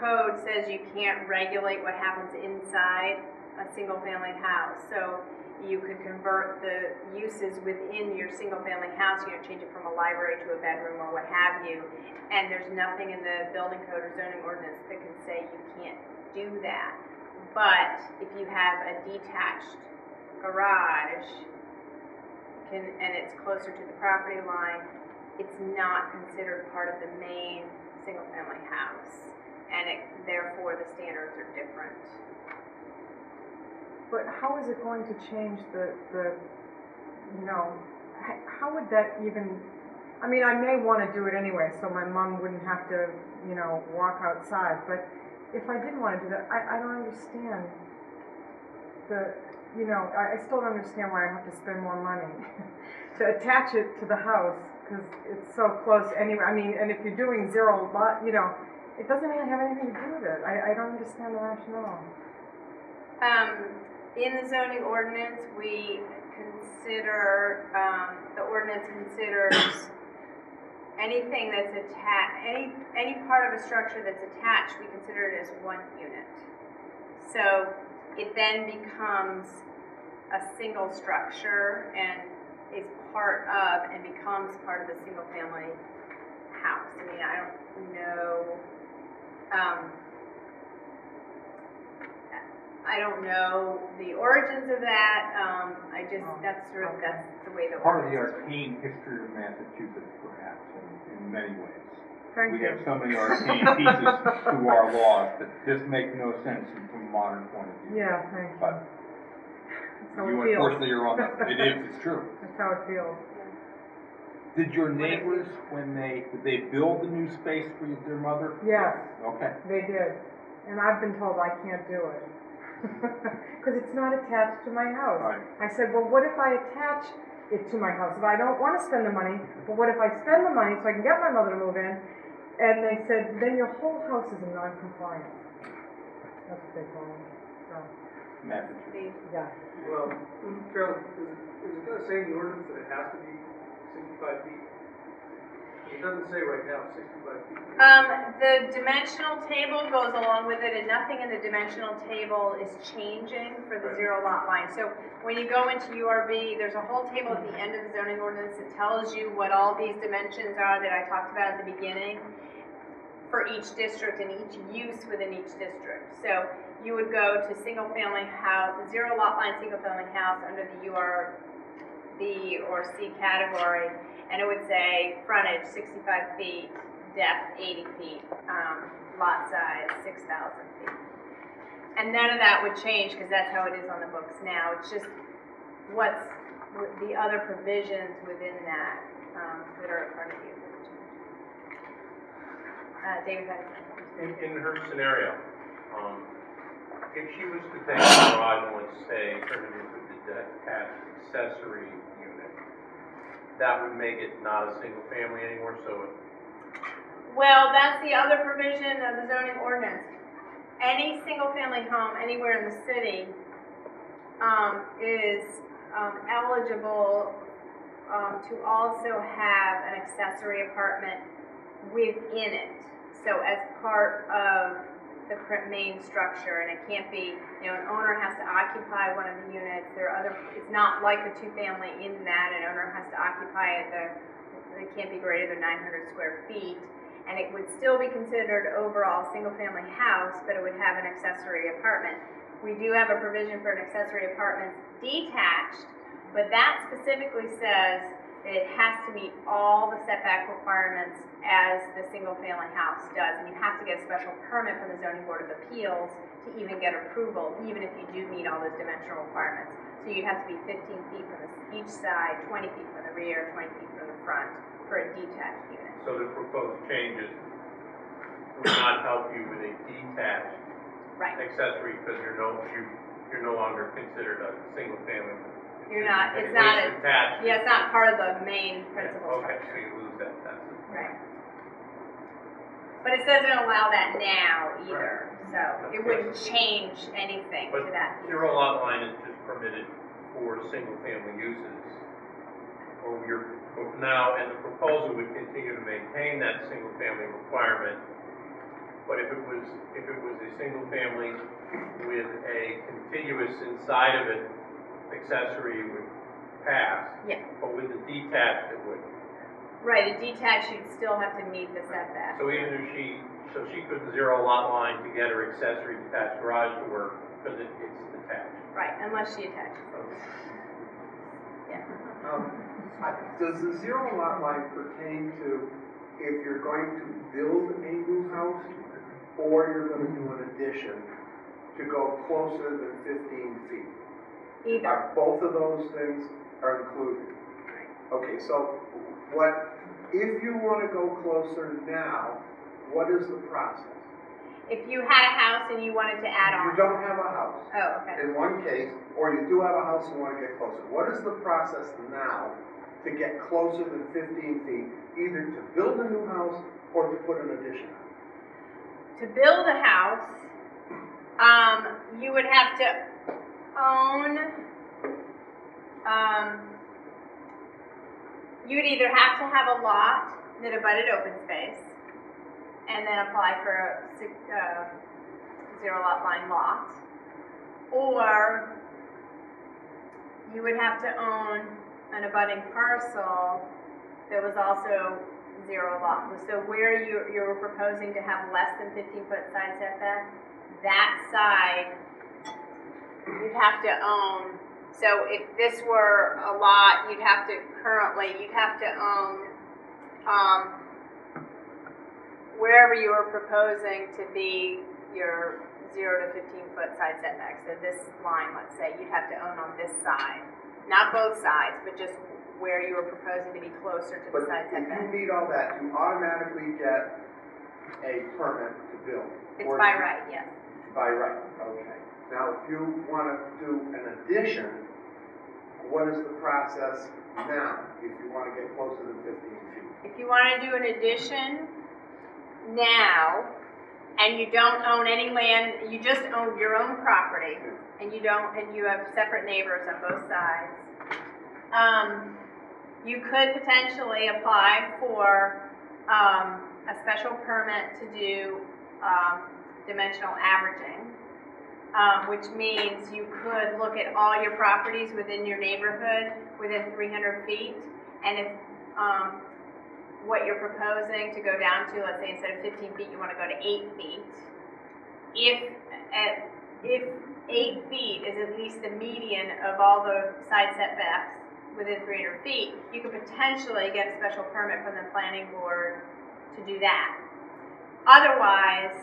S1: code says you can't regulate what happens inside a single family house. So you could convert the uses within your single family house, you know, change it from a library to a bedroom or what have you. And there's nothing in the building code or zoning ordinance that can say you can't do that. But if you have a detached garage and it's closer to the property line, it's not considered part of the main single family house. And therefore the standards are different.
S2: But how is it going to change the you know, how would that even, I mean, I may want to do it anyway, so my mom wouldn't have to, you know, walk outside, but if I didn't want to do that, I don't understand you know, I still don't understand why I have to spend more money to attach it to the house, because it's so close anyway. I mean, and if you're doing zero lot, you know, it doesn't even have anything to do with it. I don't understand the rationale.
S1: In the zoning ordinance, we consider, the ordinance considers anything that's attached, any part of a structure that's attached, we consider it as one unit. So it then becomes a single structure and is part of and becomes part of the single family house. I mean, I don't know, I don't know the origins of that. That's the way the
S4: Part of the
S1: ordinance is.
S4: arcane history of Massachusetts, perhaps, in many ways.
S2: Thank
S4: We
S2: you.
S4: have so many arcane pieces to our laws that just make no sense from a modern point of view.
S2: Yeah, thank you.
S4: But
S2: That's how
S4: you
S2: it feels.
S4: unfortunately are on that. It is, it's true.
S2: That's how it feels.
S4: Did your neighbors, did they build the new space for their mother?
S2: Yes,
S4: Okay.
S2: they did. And I've been told I can't do it. Because it's not attached to my house.
S4: Right.
S2: I said, well, what if I attach it to my house? If I don't want to spend the money, but what if I spend the money so I can get my mother to move in? And they said, then your whole house is in non-compliance. That's what they told me. So,
S4: Massachusetts.
S2: yeah.
S8: Well, Carolyn, is it going to say in the ordinance that it has to be 65 feet? It doesn't say right now, 65 feet.
S1: The dimensional table goes along with it, and nothing in the dimensional table is changing for the zero lot line. So when you go into URB, there's a whole table at the end of the zoning ordinance that tells you what all these dimensions are that I talked about at the beginning for each district and each use within each district. So you would go to single family house, zero lot line single family house under the URB or C category, and it would say frontage 65 feet, depth 80 feet, lot size 6,000 feet. And none of that would change because that's how it is on the books now. It's just what's the other provisions within that that are in front of you. David,
S6: In her scenario, if she was to take the garage and let's say turn it into a detached accessory unit, that would make it not a single family anymore, so
S1: well, that's the other provision of the zoning ordinance. Any single-family home anywhere in the city is eligible to also have an accessory apartment within it. So as part of the main structure, and it can't be, you know, an owner has to occupy one of the units. There are other, it's not like a two-family in that an owner has to occupy it. It can't be greater than 900 square feet. And it would still be considered overall single-family house, but it would have an accessory apartment. We do have a provision for an accessory apartment detached, but that specifically says that it has to meet all the setback requirements as the single-family house does. And you have to get a special permit from the Zoning Board of Appeals to even get approval, even if you do meet all those dimensional requirements. So you'd have to be 15 feet from each side, 20 feet from the rear, 20 feet from the front for a detached unit.
S6: the proposed changes would not help you with a detached
S1: Right.
S6: accessory because you're no longer considered a single family.
S1: You're not, it's
S6: It's
S1: not,
S6: attached.
S1: yeah, it's not part of the main principal
S6: Okay,
S1: structure.
S6: so you lose that, that's it.
S1: Right. But it doesn't allow that now either, so it wouldn't change anything to
S6: But
S1: that.
S6: zero lot line is just permitted for single family uses. Or now, and the proposal would continue to maintain that single family requirement. But if it was a single family with a contiguous inside of it accessory, it would pass.
S1: Yeah.
S6: But with the detached, it wouldn't.
S1: Right, a detached, you'd still have to meet the setback.
S6: So even if she put the zero lot line to get her accessory detached garage to work, because it's detached.
S1: Right, unless she attaches. Yeah.
S8: Does the zero lot line pertain to if you're going to build a new house or you're going to do an addition to go closer than 15 feet?
S1: Either.
S8: Both of those things are included. Okay, so if you want to go closer now, what is the process?
S1: If you had a house and you wanted to add on.
S8: You don't have a house.
S1: Oh, okay.
S8: In one case, or you do have a house and want to get closer. What is the process now to get closer than 15 feet, either to build a new house or to put an addition on?
S1: To build a house, you would have to own, you would either have to have a lot that abutted open space and then apply for a zero lot line lot, or you would have to own an abutting parcel that was also zero lot. So where you're proposing to have less than 15-foot side setback, that side you'd have to own. So if this were a lot, you'd have to own wherever you were proposing to be your 0 to 15-foot side setback. So this line, let's say, you'd have to own on this side. Not both sides, but just where you were proposing to be closer to the side setback.
S8: If you meet all that, you automatically get a permit to build.
S1: It's by right, yes.
S8: By right, okay. Now, if you want to do an addition, what is the process now, if you want to get closer than 15 feet?
S1: If you want to do an addition now, and you don't own any land, you just own your own property, and you have separate neighbors on both sides, you could potentially apply for a special permit to do dimensional averaging, which means you could look at all your properties within your neighborhood within 300 feet, and if what you're proposing to go down to, let's say instead of 15 feet, you want to go to 8 feet. If 8 feet is at least the median of all the side setbacks within 300 feet, you could potentially get a special permit from the planning board to do that. Otherwise,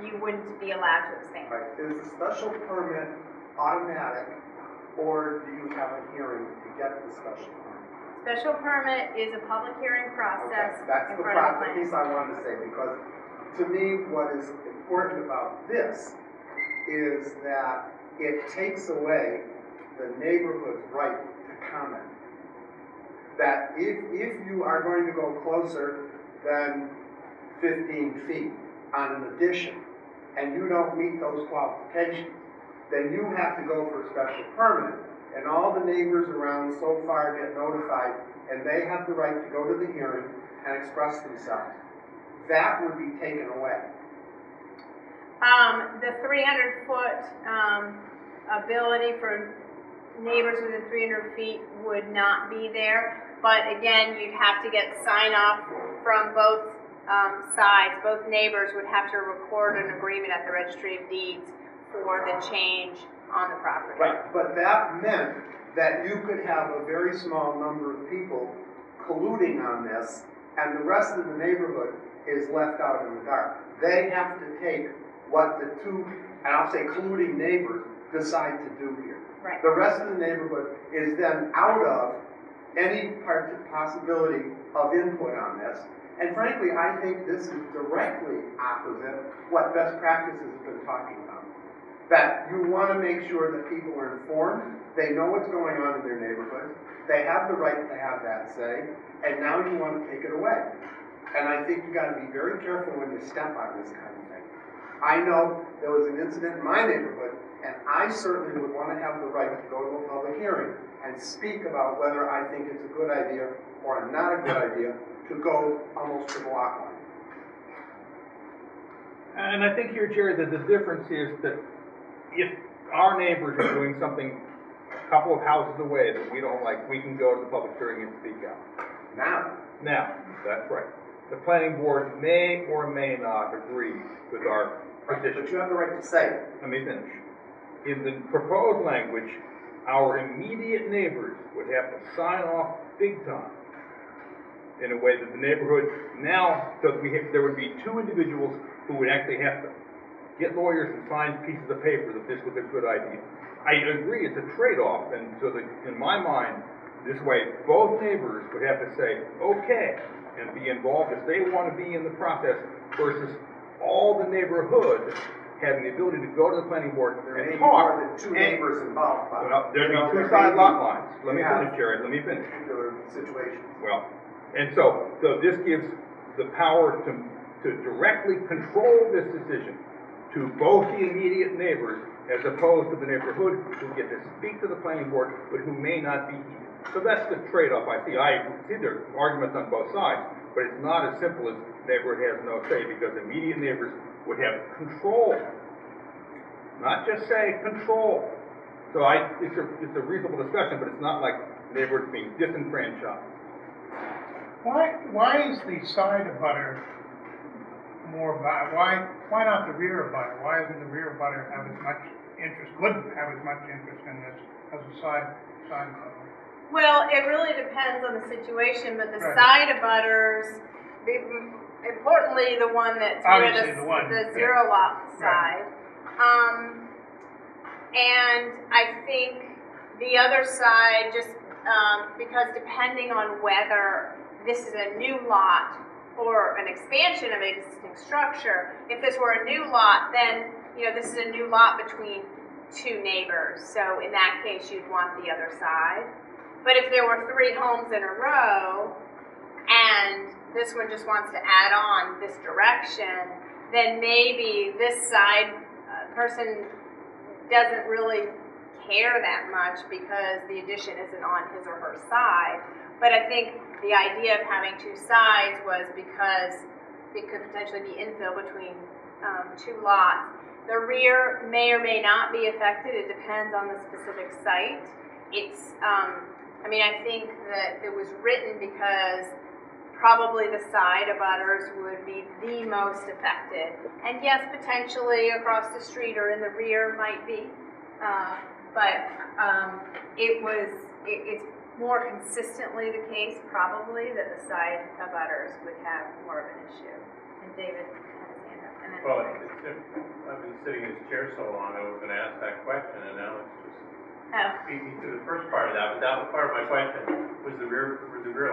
S1: you wouldn't be allowed to expand.
S8: Right, is the special permit automatic, or do you have a hearing to get the special permit?
S1: Special permit is a public hearing process
S8: Okay, that's
S1: in
S8: the
S1: front of the
S8: practical
S1: planning.
S8: piece I wanted to say, because to me, what is important about this is that it takes away the neighborhood's right to comment. That if you are going to go closer than 15 feet on an addition, and you don't meet those qualifications, then you have to go for a special permit, and all the neighbors around so far get notified, and they have the right to go to the hearing and express themselves. That would be taken away.
S1: The 300-foot ability for neighbors within 300 feet would not be there, but again, you'd have to get sign-off from both sides. Both neighbors would have to record an agreement at the Registry of Deeds for the change on the property.
S8: Right, but that meant that you could have a very small number of people colluding on this, and the rest of the neighborhood is left out in the dark. They have to take what the two, and I'll say colluding neighbors, decide to do here.
S1: Right.
S8: The rest of the neighborhood is then out of any possibility of input on this. And frankly, I think this is directly opposite what best practices have been talking about. That you want to make sure that people are informed, they know what's going on in their neighborhood, they have the right to have that say, and now you want to take it away. And I think you got to be very careful when you step on this kind of thing. I know there was an incident in my neighborhood, and I certainly would want to have the right to go to a public hearing and speak about whether I think it's a good idea or not a good idea to go almost to the lot line.
S4: And I think here, Jerry, that the difference is that if our neighbors are doing something a couple of houses away that we don't like, we can go to the public hearing and speak out. Now, that's right. The planning board may or may not agree with our position.
S8: But you have the right to say it.
S4: Let me finish. In the proposed language, our immediate neighbors would have to sign off big time in a way that the neighborhood now, so there would be two individuals who would actually have to get lawyers and sign pieces of paper that this was a good idea. I agree, it's a trade-off, and so that in my mind, this way, both neighbors would have to say, okay, and be involved if they want to be in the process, versus all the neighborhood having the ability to go to the planning board
S8: There may
S4: and
S8: be
S4: talk.
S8: more than two neighbors involved.
S4: Well, there'd be two side lot lines. Let me finish, Jared, let me finish.
S8: Particular situations.
S4: Well, and so this gives the power to directly control this decision to both the immediate neighbors as opposed to the neighborhood who get to speak to the planning board but who may not be heeded. So that's the trade-off I see. I see there are arguments on both sides, but it's not as simple as neighborhood has no say, because immediate neighbors would have control. Not just say control. So it's a reasonable discussion, but it's not like neighborhoods being disenfranchised.
S5: Why is the side abutter more why not the rear abutter? Why doesn't the rear abutter have as much interest, couldn't have as much interest in this as a side abutter?
S1: Well, it really depends on the situation, but the
S5: Right.
S1: side abutters, importantly the one that's
S5: Obviously
S1: where the
S5: yeah.
S1: zero lot
S5: Right.
S1: side. And I think the other side, just because depending on whether this is a new lot or an expansion of an existing structure, if this were a new lot, then this is a new lot between two neighbors. So in that case, you'd want the other side. But if there were 3 homes in a row, and this one just wants to add on this direction, then maybe this side person doesn't really care that much because the addition isn't on his or her side. But I think the idea of having two sides was because it could potentially be infill between two lots. The rear may or may not be affected. It depends on the specific site. It's, I mean, I think that it was written because probably the side abutters would be the most affected. And yes, potentially across the street or in the rear might be, but it's more consistently the case probably that the side abutters would have more of an issue. And David had his hand up. And then
S6: Well, I've been sitting in this chair so long, I was gonna ask that question, and now it's just beat me to the first part of that, but that was part of my question, was the rear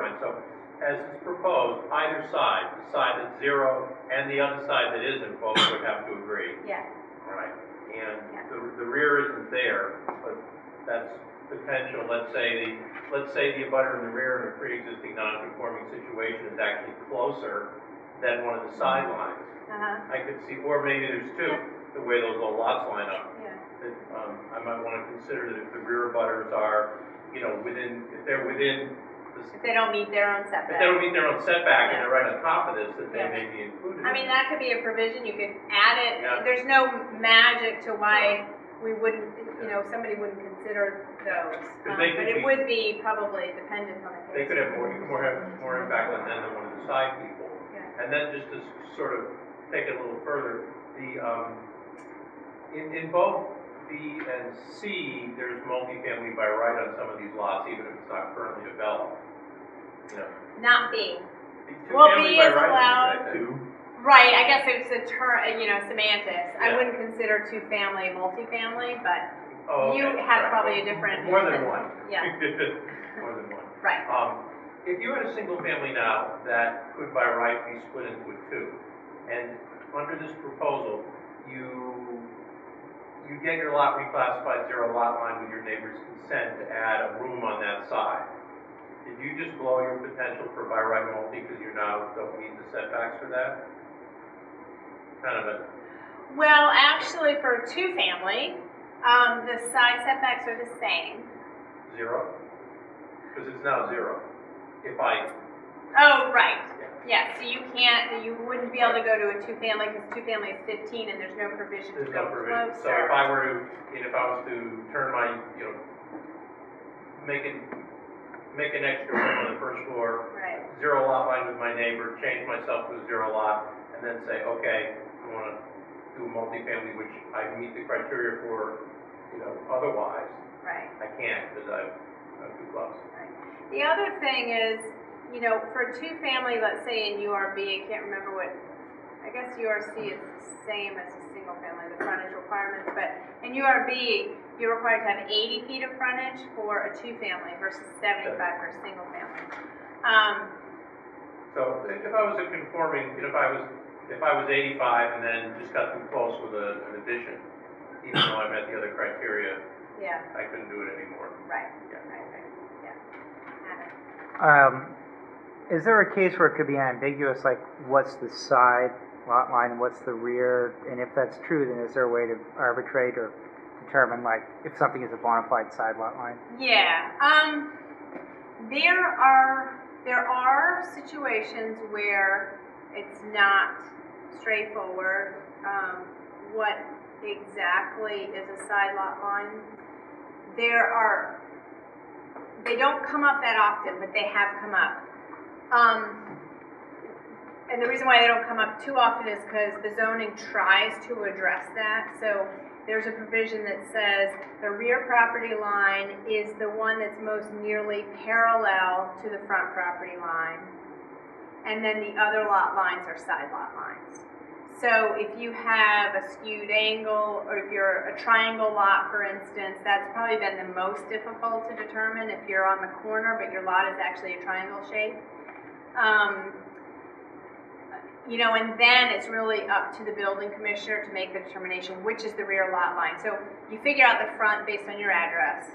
S6: line. So, as it's proposed, either side, the side that's zero and the other side that isn't, both would have to agree.
S1: yeah.
S6: All right, and
S1: Yeah.
S6: the rear isn't there, but that's potential. Let's say the abutter in the rear in a pre-existing non-conforming situation is actually closer than one of the sidelines. I could see, or maybe there's two, the way those little lots line up.
S1: Yeah.
S6: That, I might want to consider that if the rear abutters are, you know, if they're within
S1: If they don't meet their own setback.
S6: if they don't meet their own setback and
S1: Yeah.
S6: they're right on top of this, that they
S1: Yeah.
S6: may be included.
S1: I mean, that could be a provision, you could add it,
S6: Yeah.
S1: there's no magic to why we wouldn't, you know, somebody wouldn't consider those.
S6: Because they
S1: But
S6: could
S1: it
S6: be-
S1: would be probably dependent on the case.
S6: They could have more impact on them than one of the side people.
S1: Yeah.
S6: And then just to sort of take it a little further, in both B and C, there's multifamily by right on some of these lots, even if it's not currently developed. You know,
S1: Not B.
S6: two
S1: Well,
S6: family
S1: B
S6: by
S1: is
S6: right,
S1: allowed.
S6: two.
S1: Right, I guess it's a term, you know, semantics. I
S6: Yeah.
S1: wouldn't consider two-family multifamily, but
S6: Oh,
S1: you
S6: okay,
S1: have
S6: right.
S1: probably a different.
S6: More than one.
S1: Yeah.
S6: More than one.
S1: Right.
S6: If you had a single family now that could by right be split into a two, and under this proposal, you get your lot reclassified zero lot line with your neighbor's consent to add a room on that side, did you just blow your potential for by right multi because you now don't meet the setbacks for that? Kind of a,
S1: Well, actually, for a two-family, the side setbacks are the same.
S6: zero? Because it's now zero. If I,
S1: Oh, right. Yeah, so you wouldn't be able to go to a two-family because two-family is 15 and there's no provision to
S6: there's
S1: go
S6: no provision.
S1: closer.
S6: So if I was to turn my, you know, make an extra room on the first floor,
S1: Right.
S6: zero lot line with my neighbor, change myself to a zero lot, and then say, okay, I want to do a multifamily, which I meet the criteria for, you know, otherwise,
S1: Right.
S6: I can't because I'm too close.
S1: The other thing is, you know, for a two-family, let's say in URB, I can't remember what, I guess URC is the same as a single-family, the frontage requirements, but in URB, you're required to have 80 feet of frontage for a two-family versus 75 for a single-family.
S6: So if I was a conforming, if I was 85 and then just got too close with an addition, even though I met the other criteria,
S1: Yeah,
S6: I couldn't do it anymore.
S1: right,
S6: Yeah.
S1: right, yeah. Adam?
S9: Is there a case where it could be ambiguous, like what's the side lot line, what's the rear, and if that's true, then is there a way to arbitrate or determine, like, if something is a bona fide side lot line?
S1: Yeah, there are situations where it's not straightforward, what exactly is a side lot line. They don't come up that often, but they have come up. And the reason why they don't come up too often is because the zoning tries to address that. So there's a provision that says the rear property line is the one that's most nearly parallel to the front property line. And then the other lot lines are side lot lines. So if you have a skewed angle, or if you're a triangle lot, for instance, that's probably been the most difficult to determine if you're on the corner, but your lot is actually a triangle shape. You know, and then it's really up to the building commissioner to make the determination which is the rear lot line. So you figure out the front based on your address,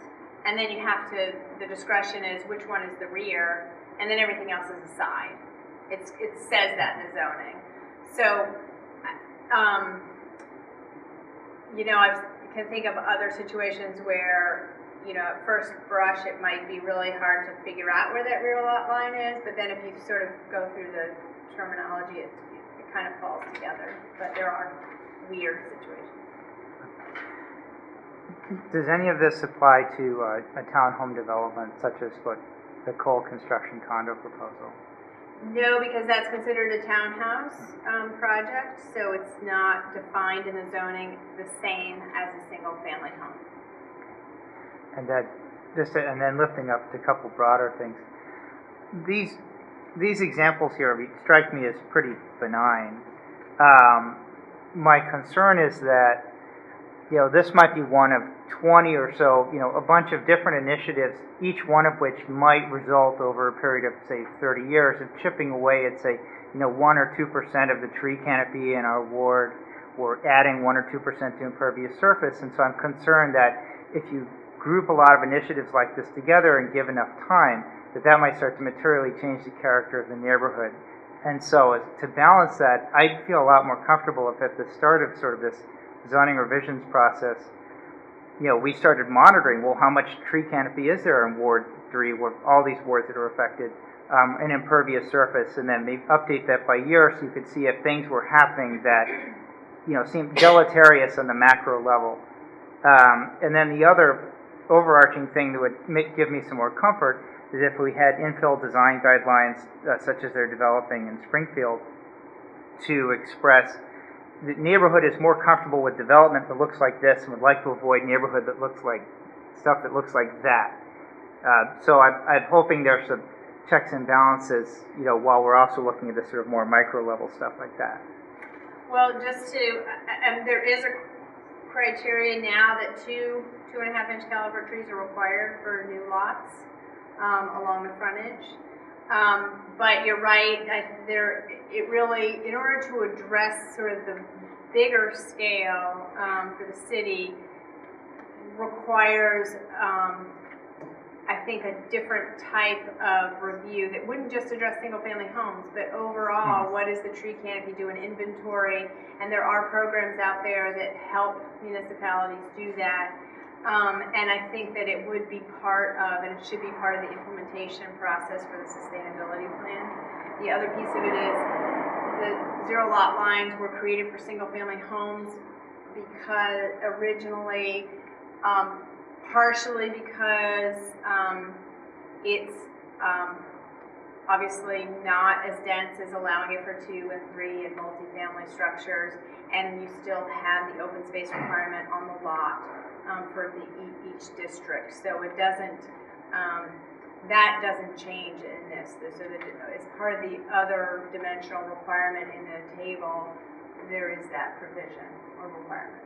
S1: and then you have to, the discretion is which one is the rear, and then everything else is a side. It says that in the zoning. So, you know, I can think of other situations where, you know, at first brush, it might be really hard to figure out where that rear lot line is, but then if you sort of go through the terminology, it kind of falls together, but there are weird situations.
S9: Does any of this apply to a townhome development, such as what the Cole construction condo proposal?
S1: No, because that's considered a townhouse project, so it's not defined in the zoning the same as a single-family home.
S9: And that, and then lifting up to a couple broader things. These examples here strike me as pretty benign. My concern is that, you know, this might be one of 20 or so, you know, a bunch of different initiatives, each one of which might result over a period of, say, 30 years of chipping away at, say, you know, 1 or 2% of the tree canopy in our ward, or adding 1 or 2% to impervious surface. And so I'm concerned that if you group a lot of initiatives like this together and give enough time, that might start to materially change the character of the neighborhood. And so to balance that, I'd feel a lot more comfortable if at the start of sort of this zoning revisions process, you know, we started monitoring, well, how much tree canopy is there in Ward 3, all these wards that are affected, an impervious surface, and then maybe update that by year so you could see if things were happening that, you know, seemed deleterious on the macro level. And then the other overarching thing that would give me some more comfort is if we had infill design guidelines, such as they're developing in Springfield, to express the neighborhood is more comfortable with development that looks like this and would like to avoid neighborhood that looks like stuff that looks like that. So I'm hoping there's some checks and balances, you know, while we're also looking at this sort of more micro level stuff like that.
S1: Well, just to, there is a criteria now that 2.5-inch caliber trees are required for new lots along the frontage. But you're right, it really, in order to address sort of the bigger scale for the city, requires, I think, a different type of review that wouldn't just address single-family homes, but overall, what is the tree canopy, do an inventory, and there are programs out there that help municipalities do that. And I think that it would be part of, and it should be part of the implementation process for the sustainability plan. The other piece of it is the zero lot lines were created for single-family homes because originally, partially because it's obviously not as dense as allowing it for 2 and 3 and multifamily structures, and you still have the open space requirement on the lot for each district. So it doesn't, that doesn't change in this. So that as part of the other dimensional requirement in the table, there is that provision or requirement.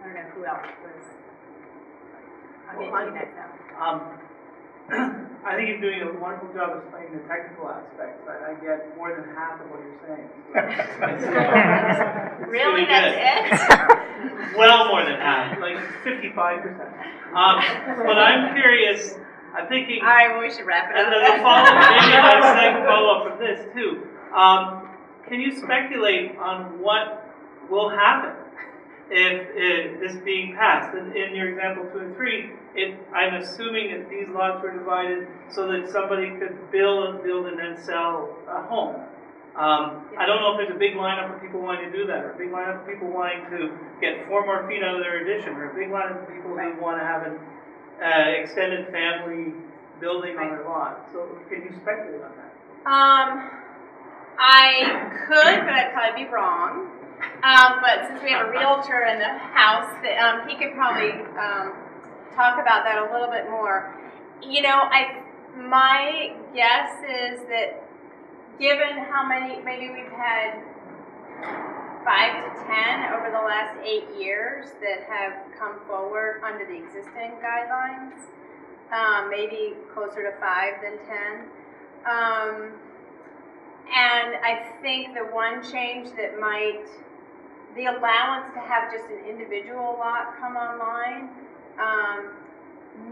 S1: I don't know who else was. I'll get to you next time.
S3: I think you're doing a wonderful job explaining the technical aspects. I get more than half of what you're saying.
S1: Really? That's it?
S3: Well, more than half, like 55%. But I'm curious, I'm thinking...
S1: All right, well, we should wrap it up.
S3: And there's a follow-up, maybe a second follow-up from this, too. Can you speculate on what will happen if this being passed? In your example 2 and 3, I'm assuming that these lots were divided so that somebody could build and then sell a home. I don't know if there's a big lineup of people wanting to do that, or a big lineup of people wanting to get 4 more feet out of their addition, or a big lineup of people who want to have an extended family building on their lot. So can you speculate on that?
S1: I could, but I'd probably be wrong. But since we have a realtor in the house, he could probably talk about that a little bit more. You know, my guess is that given how many, maybe we've had 5 to 10 over the last 8 years that have come forward under the existing guidelines, maybe closer to 5 than 10. And I think the one change that might, the allowance to have just an individual lot come online,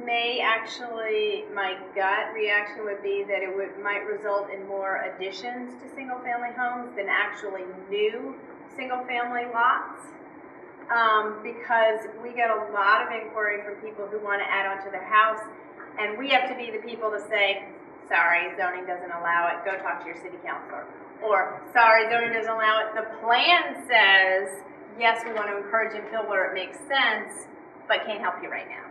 S1: may actually, my gut reaction would be that it might result in more additions to single-family homes than actually new single-family lots. because we get a lot of inquiry from people who want to add on to their house, and we have to be the people to say, sorry, zoning doesn't allow it, go talk to your city councilor. Or, sorry, zoning doesn't allow it, the plan says, yes, we want to encourage and fill where it makes sense, but can't help you right now.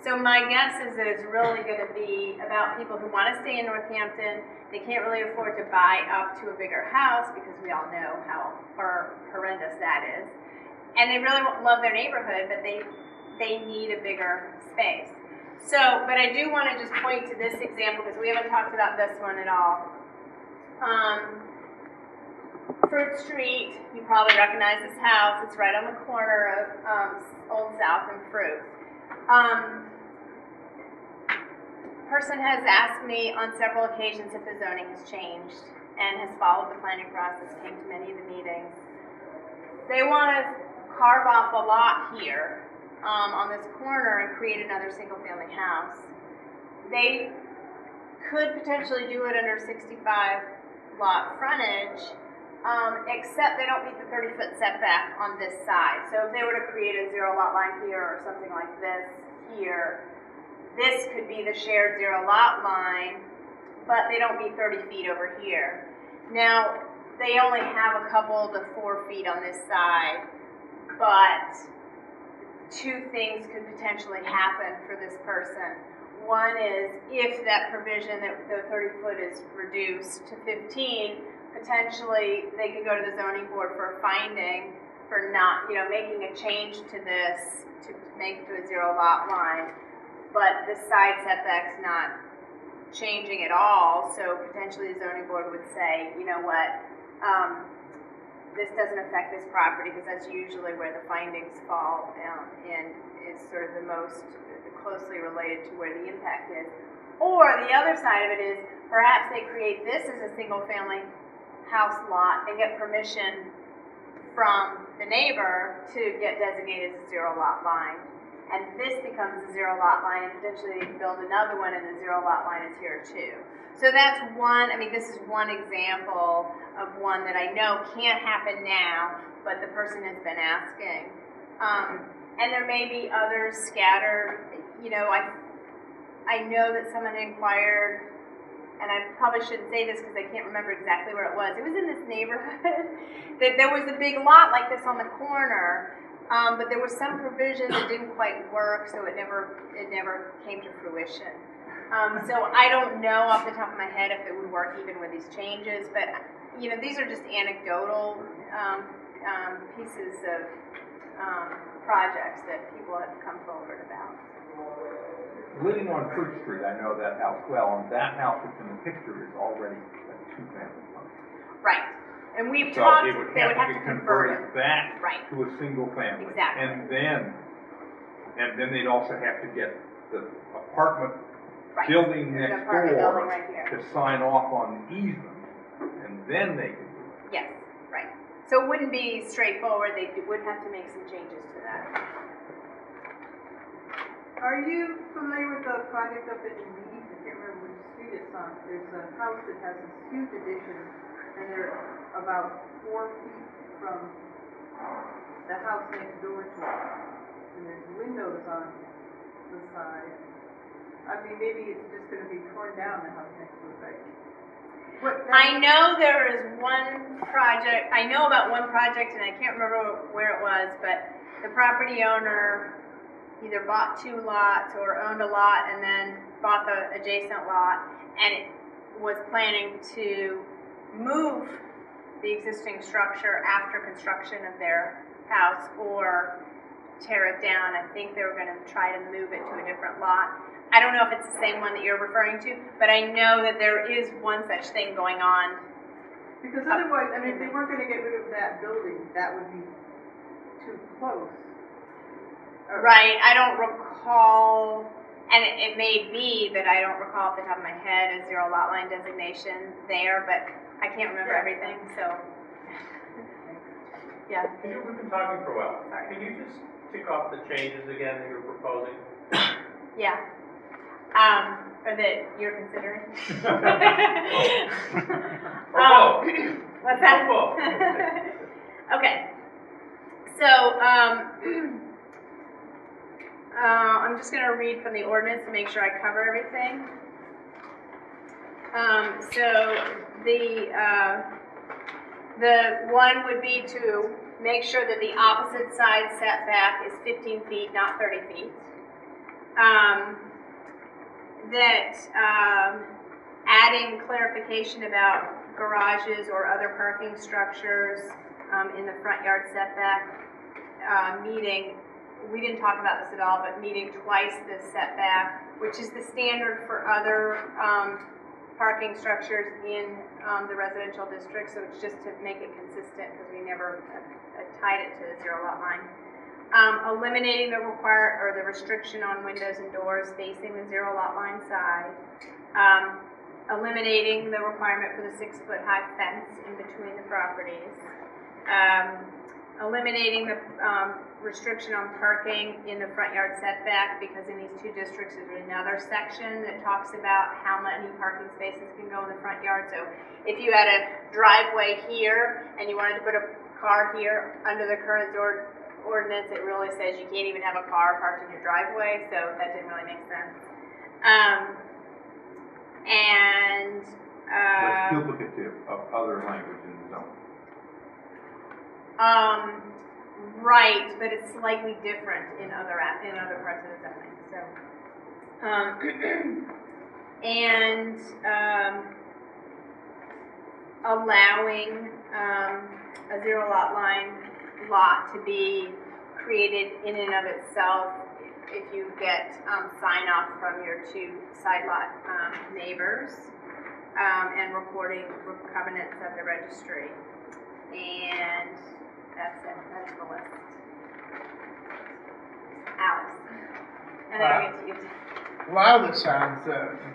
S1: So my guess is that it's really going to be about people who want to stay in Northampton. They can't really afford to buy up to a bigger house because we all know how horrendous that is. And they really love their neighborhood, but they need a bigger space. So, but I do want to just point to this example because we haven't talked about this one at all. Fruit Street, you probably recognize this house. It's right on the corner of Old South and Fruit. Person has asked me on several occasions if the zoning has changed and has followed the planning process, came to many of the meetings. They want to carve off a lot here on this corner and create another single-family house. They could potentially do it under 65 lot frontage, except they don't meet the 30-foot setback on this side. So if they were to create a zero lot line here or something like this here, this could be the shared zero lot line, but they don't meet 30 feet over here. Now, they only have a couple to 4 feet on this side, but two things could potentially happen for this person. One is if that provision that the 30 foot is reduced to 15, potentially they could go to the zoning board for a finding for not, making a change to this to make it to a zero lot line, but the side setback's not changing at all, so potentially the zoning board would say, you know what, this doesn't affect this property because that's usually where the findings fall and is sort of the most closely related to where the impact is. Or the other side of it is perhaps they create this as a single family house lot and get permission from the neighbor to get designated as a zero lot line. And this becomes a zero lot line, and potentially they can build another one, and the zero lot line is here too. So that's one, this is one example of one that I know can't happen now, but the person has been asking. And there may be others scattered. I know that someone inquired, and I probably shouldn't say this because I can't remember exactly where it was. It was in this neighborhood. That there was a big lot like this on the corner. But there was some provision that didn't quite work, so it never came to fruition. So I don't know off the top of my head if it would work even with these changes, but these are just anecdotal pieces of projects that people have come forward about.
S4: Living on Fruit Street, I know that house well, and that house that's in the picture is already a two-family home.
S1: Right. And we've
S4: So
S1: talked,
S4: it would
S1: they would have
S4: be
S1: to convert
S4: converted
S1: it.
S4: back
S1: Right.
S4: to a single family.
S1: Exactly.
S4: And then they'd also have to get the apartment
S1: Right.
S4: building
S1: There's an
S4: next
S1: apartment
S4: door
S1: building right here.
S4: to sign off on the easement, and then they could do it.
S1: Yes, right. So it wouldn't be straightforward, they would have to make some changes to that.
S10: Are you familiar with the project up in Leeds? I can't remember which street it's on. There's a house that has this huge addition, and they're about 4 feet from the house next door to it. And there's windows on the side. Maybe it's just going to be torn down, the house next to it, right?
S1: I know there is one project, I know about one project, and I can't remember where it was, but the property owner either bought 2 lots or owned a lot and then bought the adjacent lot, and it was planning to move the existing structure after construction of their house or tear it down. I think they were going to try to move it to a different lot. I don't know if it's the same one that you're referring to, but I know that there is one such thing going on.
S10: Because otherwise, if they weren't going to get rid of that building, that would be too close.
S1: Right, I don't recall, and it may be that I don't recall off the top of my head a zero lot line designation there, but I can't remember everything, so. Yeah.
S6: We've been talking for a while.
S1: Sorry.
S6: Can you just tick off the changes again that you're proposing?
S1: Yeah. Or that you're considering?
S6: Or both.
S1: What's that?
S6: Or both.
S1: Okay. So, I'm just gonna read from the ordinance to make sure I cover everything. So the one would be to make sure that the opposite side setback is 15 feet, not 30 feet. Adding clarification about garages or other parking structures in the front yard setback, meeting, we didn't talk about this at all, but meeting twice the setback, which is the standard for other parking structures in the residential district, so it's just to make it consistent because we never tied it to the zero lot line. Eliminating the restriction on windows and doors facing the zero lot line side. Eliminating the requirement for the 6-foot high fence in between the properties. Eliminating the restriction on parking in the front yard setback, because in these two districts there's another section that talks about how many parking spaces can go in the front yard. So if you had a driveway here and you wanted to put a car here, under the current ordinance, it really says you can't even have a car parked in your driveway, so that didn't really make sense.
S4: That's duplicative of other language in the zone.
S1: Right, but it's slightly different in other parts of the zoning. So, allowing a zero lot line lot to be created in and of itself if you get sign off from your two side lot neighbors, and recording covenants at the registry. And that's it. That's the list. Alex. And then I'll get to you.
S5: A lot of this sounds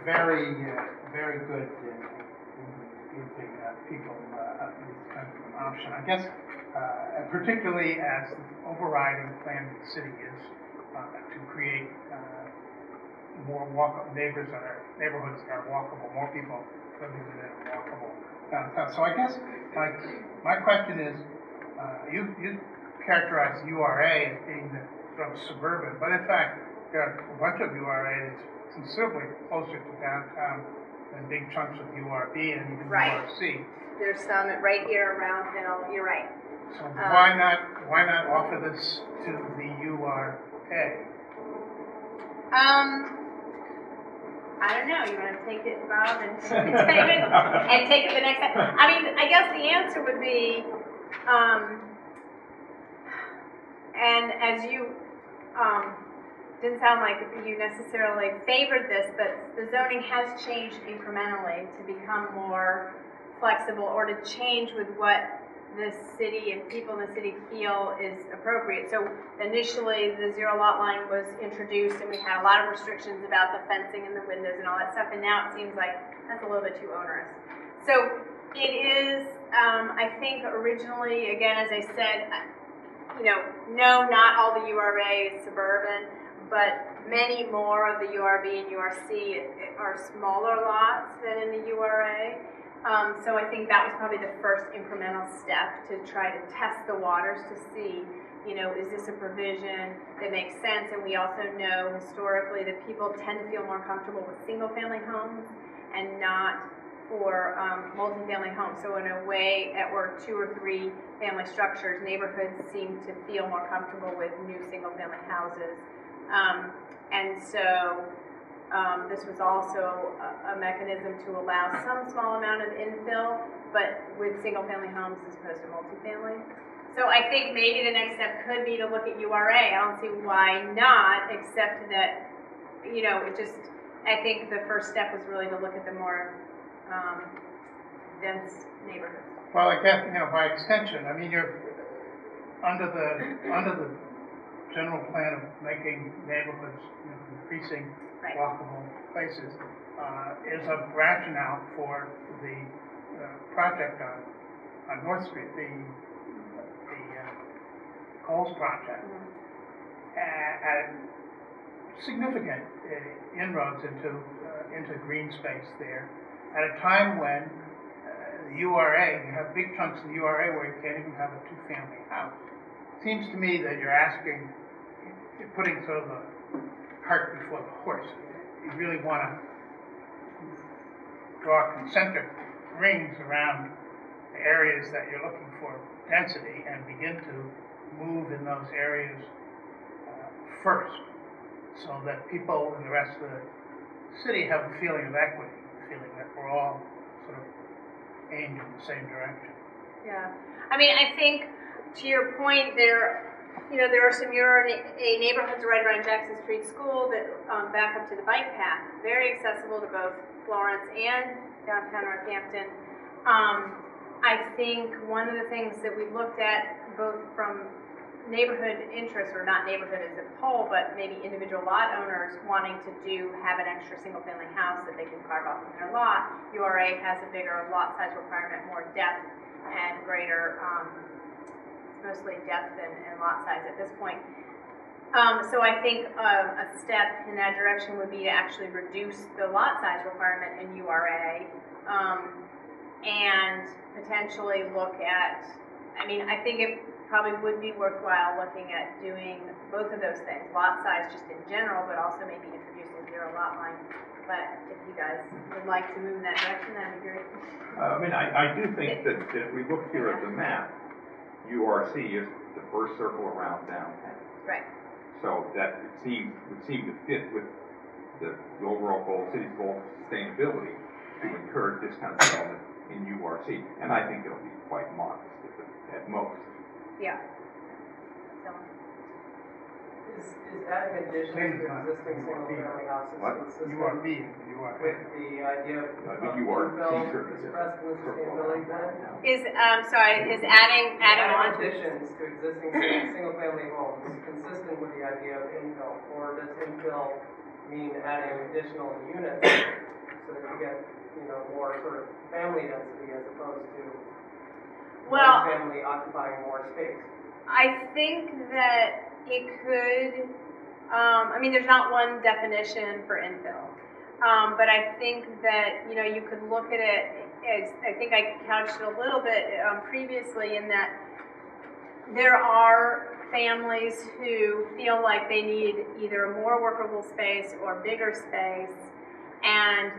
S5: very good in giving people this kind of an option. I guess, particularly as the overriding plan of the city is to create more neighborhoods that are walkable, more people living within a walkable downtown. So I guess my question is, you characterize URA as being the sort of suburban, but in fact, there are a bunch of URA that's considerably closer to downtown than big chunks of URB and even URC.
S1: There's some right here around Hill. You're right.
S5: So why not offer this to the URA?
S1: I don't know. You want to take it, Bob, and take it the next time? I mean, I guess the answer would be, and as you didn't sound like you necessarily favored this, but the zoning has changed incrementally to become more flexible, or to change with what the city and people in the city feel is appropriate. So initially the zero lot line was introduced and we had a lot of restrictions about the fencing and the windows and all that stuff, and now it seems like that's a little bit too onerous. So it is, I think originally, again, as I said, no, not all the URA is suburban, but many more of the URB and URC are smaller lots than in the URA. So I think that was probably the first incremental step to try to test the waters to see, is this a provision that makes sense? And we also know historically that people tend to feel more comfortable with single-family homes and not for multi-family homes. So in a way, or 2 or 3 family structures, neighborhoods seem to feel more comfortable with new single-family houses. And so this was also a mechanism to allow some small amount of infill, but with single-family homes as opposed to multifamily. So I think maybe the next step could be to look at URA. I don't see why not, except that, I think the first step was really to look at the more dense neighborhoods.
S5: Well, I guess, by extension, I mean, you're under the general plan of making neighborhoods, increasing walkable places, is a rationale for the project on North Street, the Coles project, and significant inroads into green space there at a time when the URA, you have big chunks of the URA where you can't even have a 2-family house. seems to me that you're putting sort of the cart before the horse. You really want to draw concentric rings around the areas that you're looking for density and begin to move in those areas first, so that people in the rest of the city have a feeling of equity, a feeling that we're all sort of aimed in the same direction.
S1: Yeah, I mean, I think to your point, there are some URA neighborhoods right around Jackson Street School that back up to the bike path, very accessible to both Florence and downtown Northampton. I think one of the things that we looked at, both from neighborhood interest, or not neighborhood as a whole, but maybe individual lot owners wanting to have an extra single-family house that they can carve off from their lot. URA has a bigger lot size requirement, more depth and greater, mostly depth and lot size at this point. So I think a step in that direction would be to actually reduce the lot size requirement in URA, and potentially look at, I mean, I think it probably would be worthwhile looking at doing both of those things, lot size just in general, but also maybe introducing zero lot line. But if you guys would like to move in that direction, that'd be great.
S4: I mean, I do think that if we look here at the map, URC is the first circle around downtown.
S1: Right.
S4: So that would seem to fit with the overall goal, city's goal of sustainability, to encourage this kind of development in URC. And I think it'll be quite modest at most.
S1: Yeah. So.
S11: Is adding additions to existing single-family houses consistent
S5: URB.
S11: with the idea of
S4: The URC
S11: infill
S4: certainly
S11: expressed in the sustainability plan?
S1: Is adding on to
S11: additions to existing single-family homes consistent with the idea of infill, or does infill mean adding additional units so that you get, more sort of family density as opposed to one family occupying more space?
S1: I think that it could, there's not one definition for infill, but I think that, you could look at it as, I think I couched it a little bit previously, in that there are families who feel like they need either more workable space or bigger space, and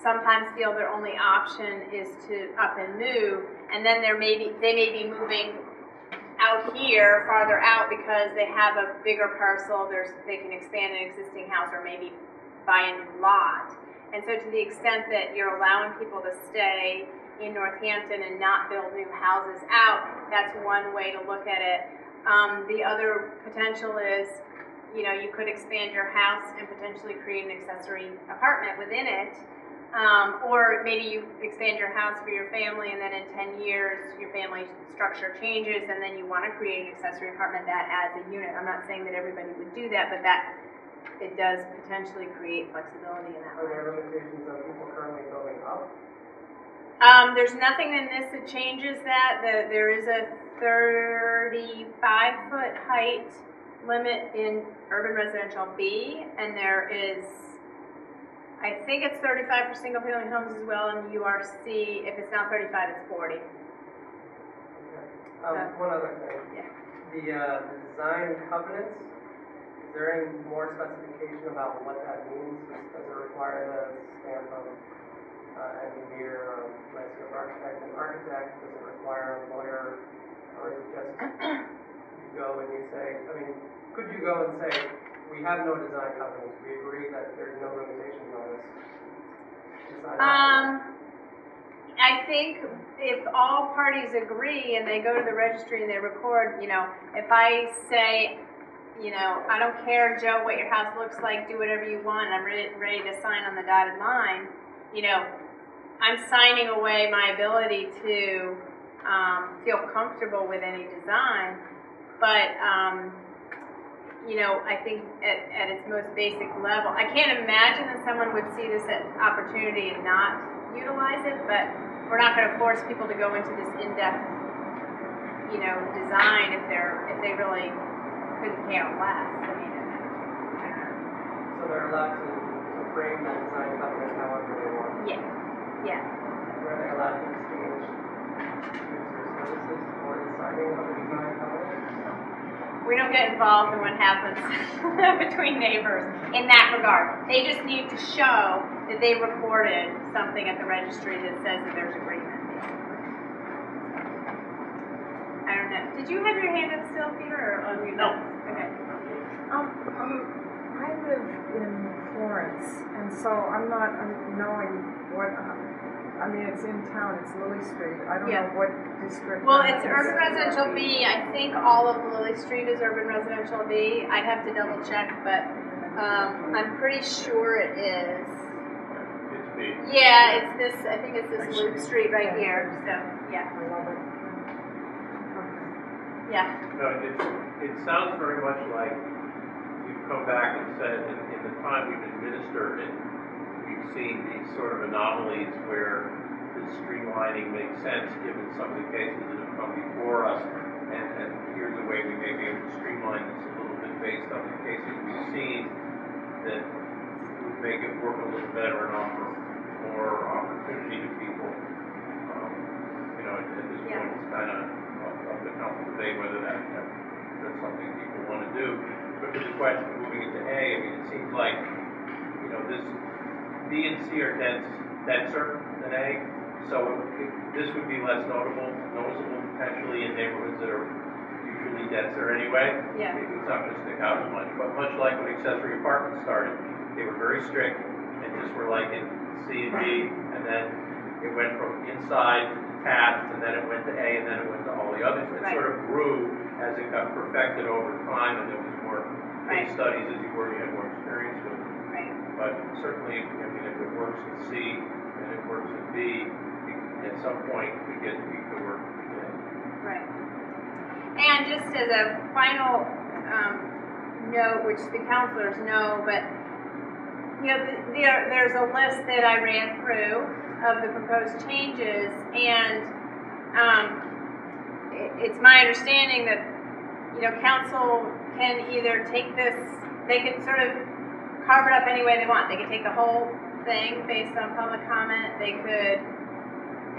S1: sometimes feel their only option is to up and move, and then they may be moving out here, farther out, because they have a bigger parcel, they can expand an existing house or maybe buy a new lot. And so to the extent that you're allowing people to stay in Northampton and not build new houses out, that's one way to look at it. The other potential is, you could expand your house and potentially create an accessory apartment within it. Or maybe you expand your house for your family, and then in 10 years your family structure changes, and then you want to create an accessory apartment that adds a unit. I'm not saying that everybody would do that, but that it does potentially create flexibility in that way.
S11: Are there limitations on people currently building up?
S1: There's nothing in this that changes that. There is a 35-foot height limit in urban residential B, and there is, I think it's 35 for single-family homes as well in URC. If it's not 35, it's 40.
S11: Okay. One other thing.
S1: Yeah.
S11: The design covenants, is there any more specification about what that means? Does it require the stamp of engineer or landscape architect and architect? Does it require a lawyer? Or is it just you go and you say, could you go and say, we have no design covenants, we agree that there's no limitations on this?
S1: I think if all parties agree and they go to the registry and they record, if I say, I don't care, Joe, what your house looks like, do whatever you want, I'm ready to sign on the dotted line, I'm signing away my ability to feel comfortable with any design. But I think at its most basic level, I can't imagine that someone would see this as opportunity and not utilize it, but we're not going to force people to go into this in-depth, design if they really couldn't care less.
S11: So they're allowed to frame the design covenant however they want?
S1: Yeah.
S11: Are they allowed to exchange goods or services for the signing of the design covenant?
S1: we don't get involved in what happens between neighbors in that regard. They just need to show that they recorded something at the registry that says that there's agreement, basically. I don't know. Did you have your hand up still, Peter, or on your
S3: No.
S1: Okay.
S2: I live in Florence, and so I'm not knowing what, I mean, it's in town, it's Lily Street. I don't
S1: Yeah.
S2: know what district.
S1: Well,
S2: that
S1: it's
S2: is.
S1: urban residential B. I think all of Lily Street is urban residential B. I'd have to double check, but I'm pretty sure it is.
S6: It's big.
S1: Yeah, it's this, I think it's this Loop Street right here, so, yeah.
S2: I love it.
S1: Yeah.
S6: No, it sounds very much like you've come back and said, in the time we've administered it, we've seen these sort of anomalies where the streamlining makes sense given some of the cases that have come before us, and here's a way we may be able to streamline this a little bit based on the cases we've seen that would make it work a little better and offer more opportunity to people. You know, at this point, it's kind of up to council debate whether that's something people want to do. But to the question of moving into A, I mean, it seems like, you know, this B and C are denser than A, so this would be less noticeable potentially in neighborhoods that are usually denser anyway.
S1: Yeah.
S6: It's not going to stick out as much, but much like when accessory apartments started, they were very strict and just were like in C and D, and then it went from inside to detached, and then it went to A, and then it went to all the others. It
S1: Right.
S6: sort of grew as it got perfected over time, and there was more
S1: Right.
S6: case studies as you had more experience with it.
S1: Right.
S6: But certainly, I mean, if it works in C and it works in B, at some point we get to work in A.
S1: Right. And just as a final note, which the counselors know, but you know, there's a list that I ran through of the proposed changes, and it's my understanding that, you know, council can either take this, they can sort of carve it up any way they want. They could take the whole thing based on public comment. They could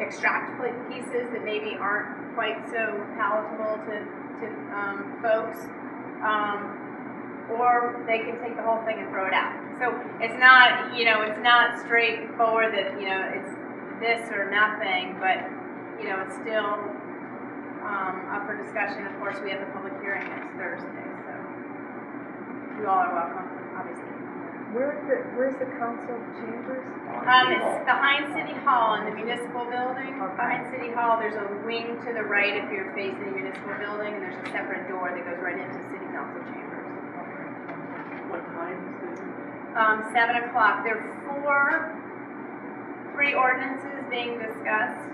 S1: extract pieces that maybe aren't quite so palatable to folks, or they can take the whole thing and throw it out. So it's not, you know, it's not straightforward that, you know, it's this or nothing, but, you know, it's still up for discussion. Of course, we have the public hearing next Thursday, so you all are welcome, obviously.
S2: Where's the council chambers?
S1: It's behind City Hall in the municipal building.
S2: Okay.
S1: Behind City Hall, there's a wing to the right if you're facing the municipal building, and there's a separate door that goes right into City Council chambers.
S3: What time is it?
S1: 7 o'clock. There are three ordinances being discussed.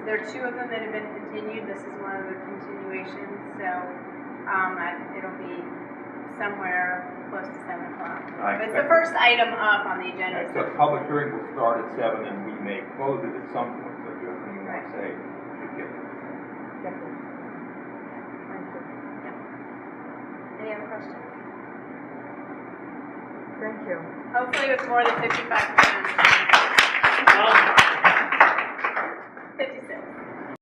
S1: There are two of them that have been continued. This is one of the continuations, so it'll be somewhere close to 7 o'clock. But it's the first item up on the agenda.
S4: So the public hearing will start at 7 and we may close it at some point, so if you have anything you want to say, you should get it.
S2: Definitely. Thank you.
S1: Any other questions?
S2: Thank you.
S1: Hopefully it was more than 55%.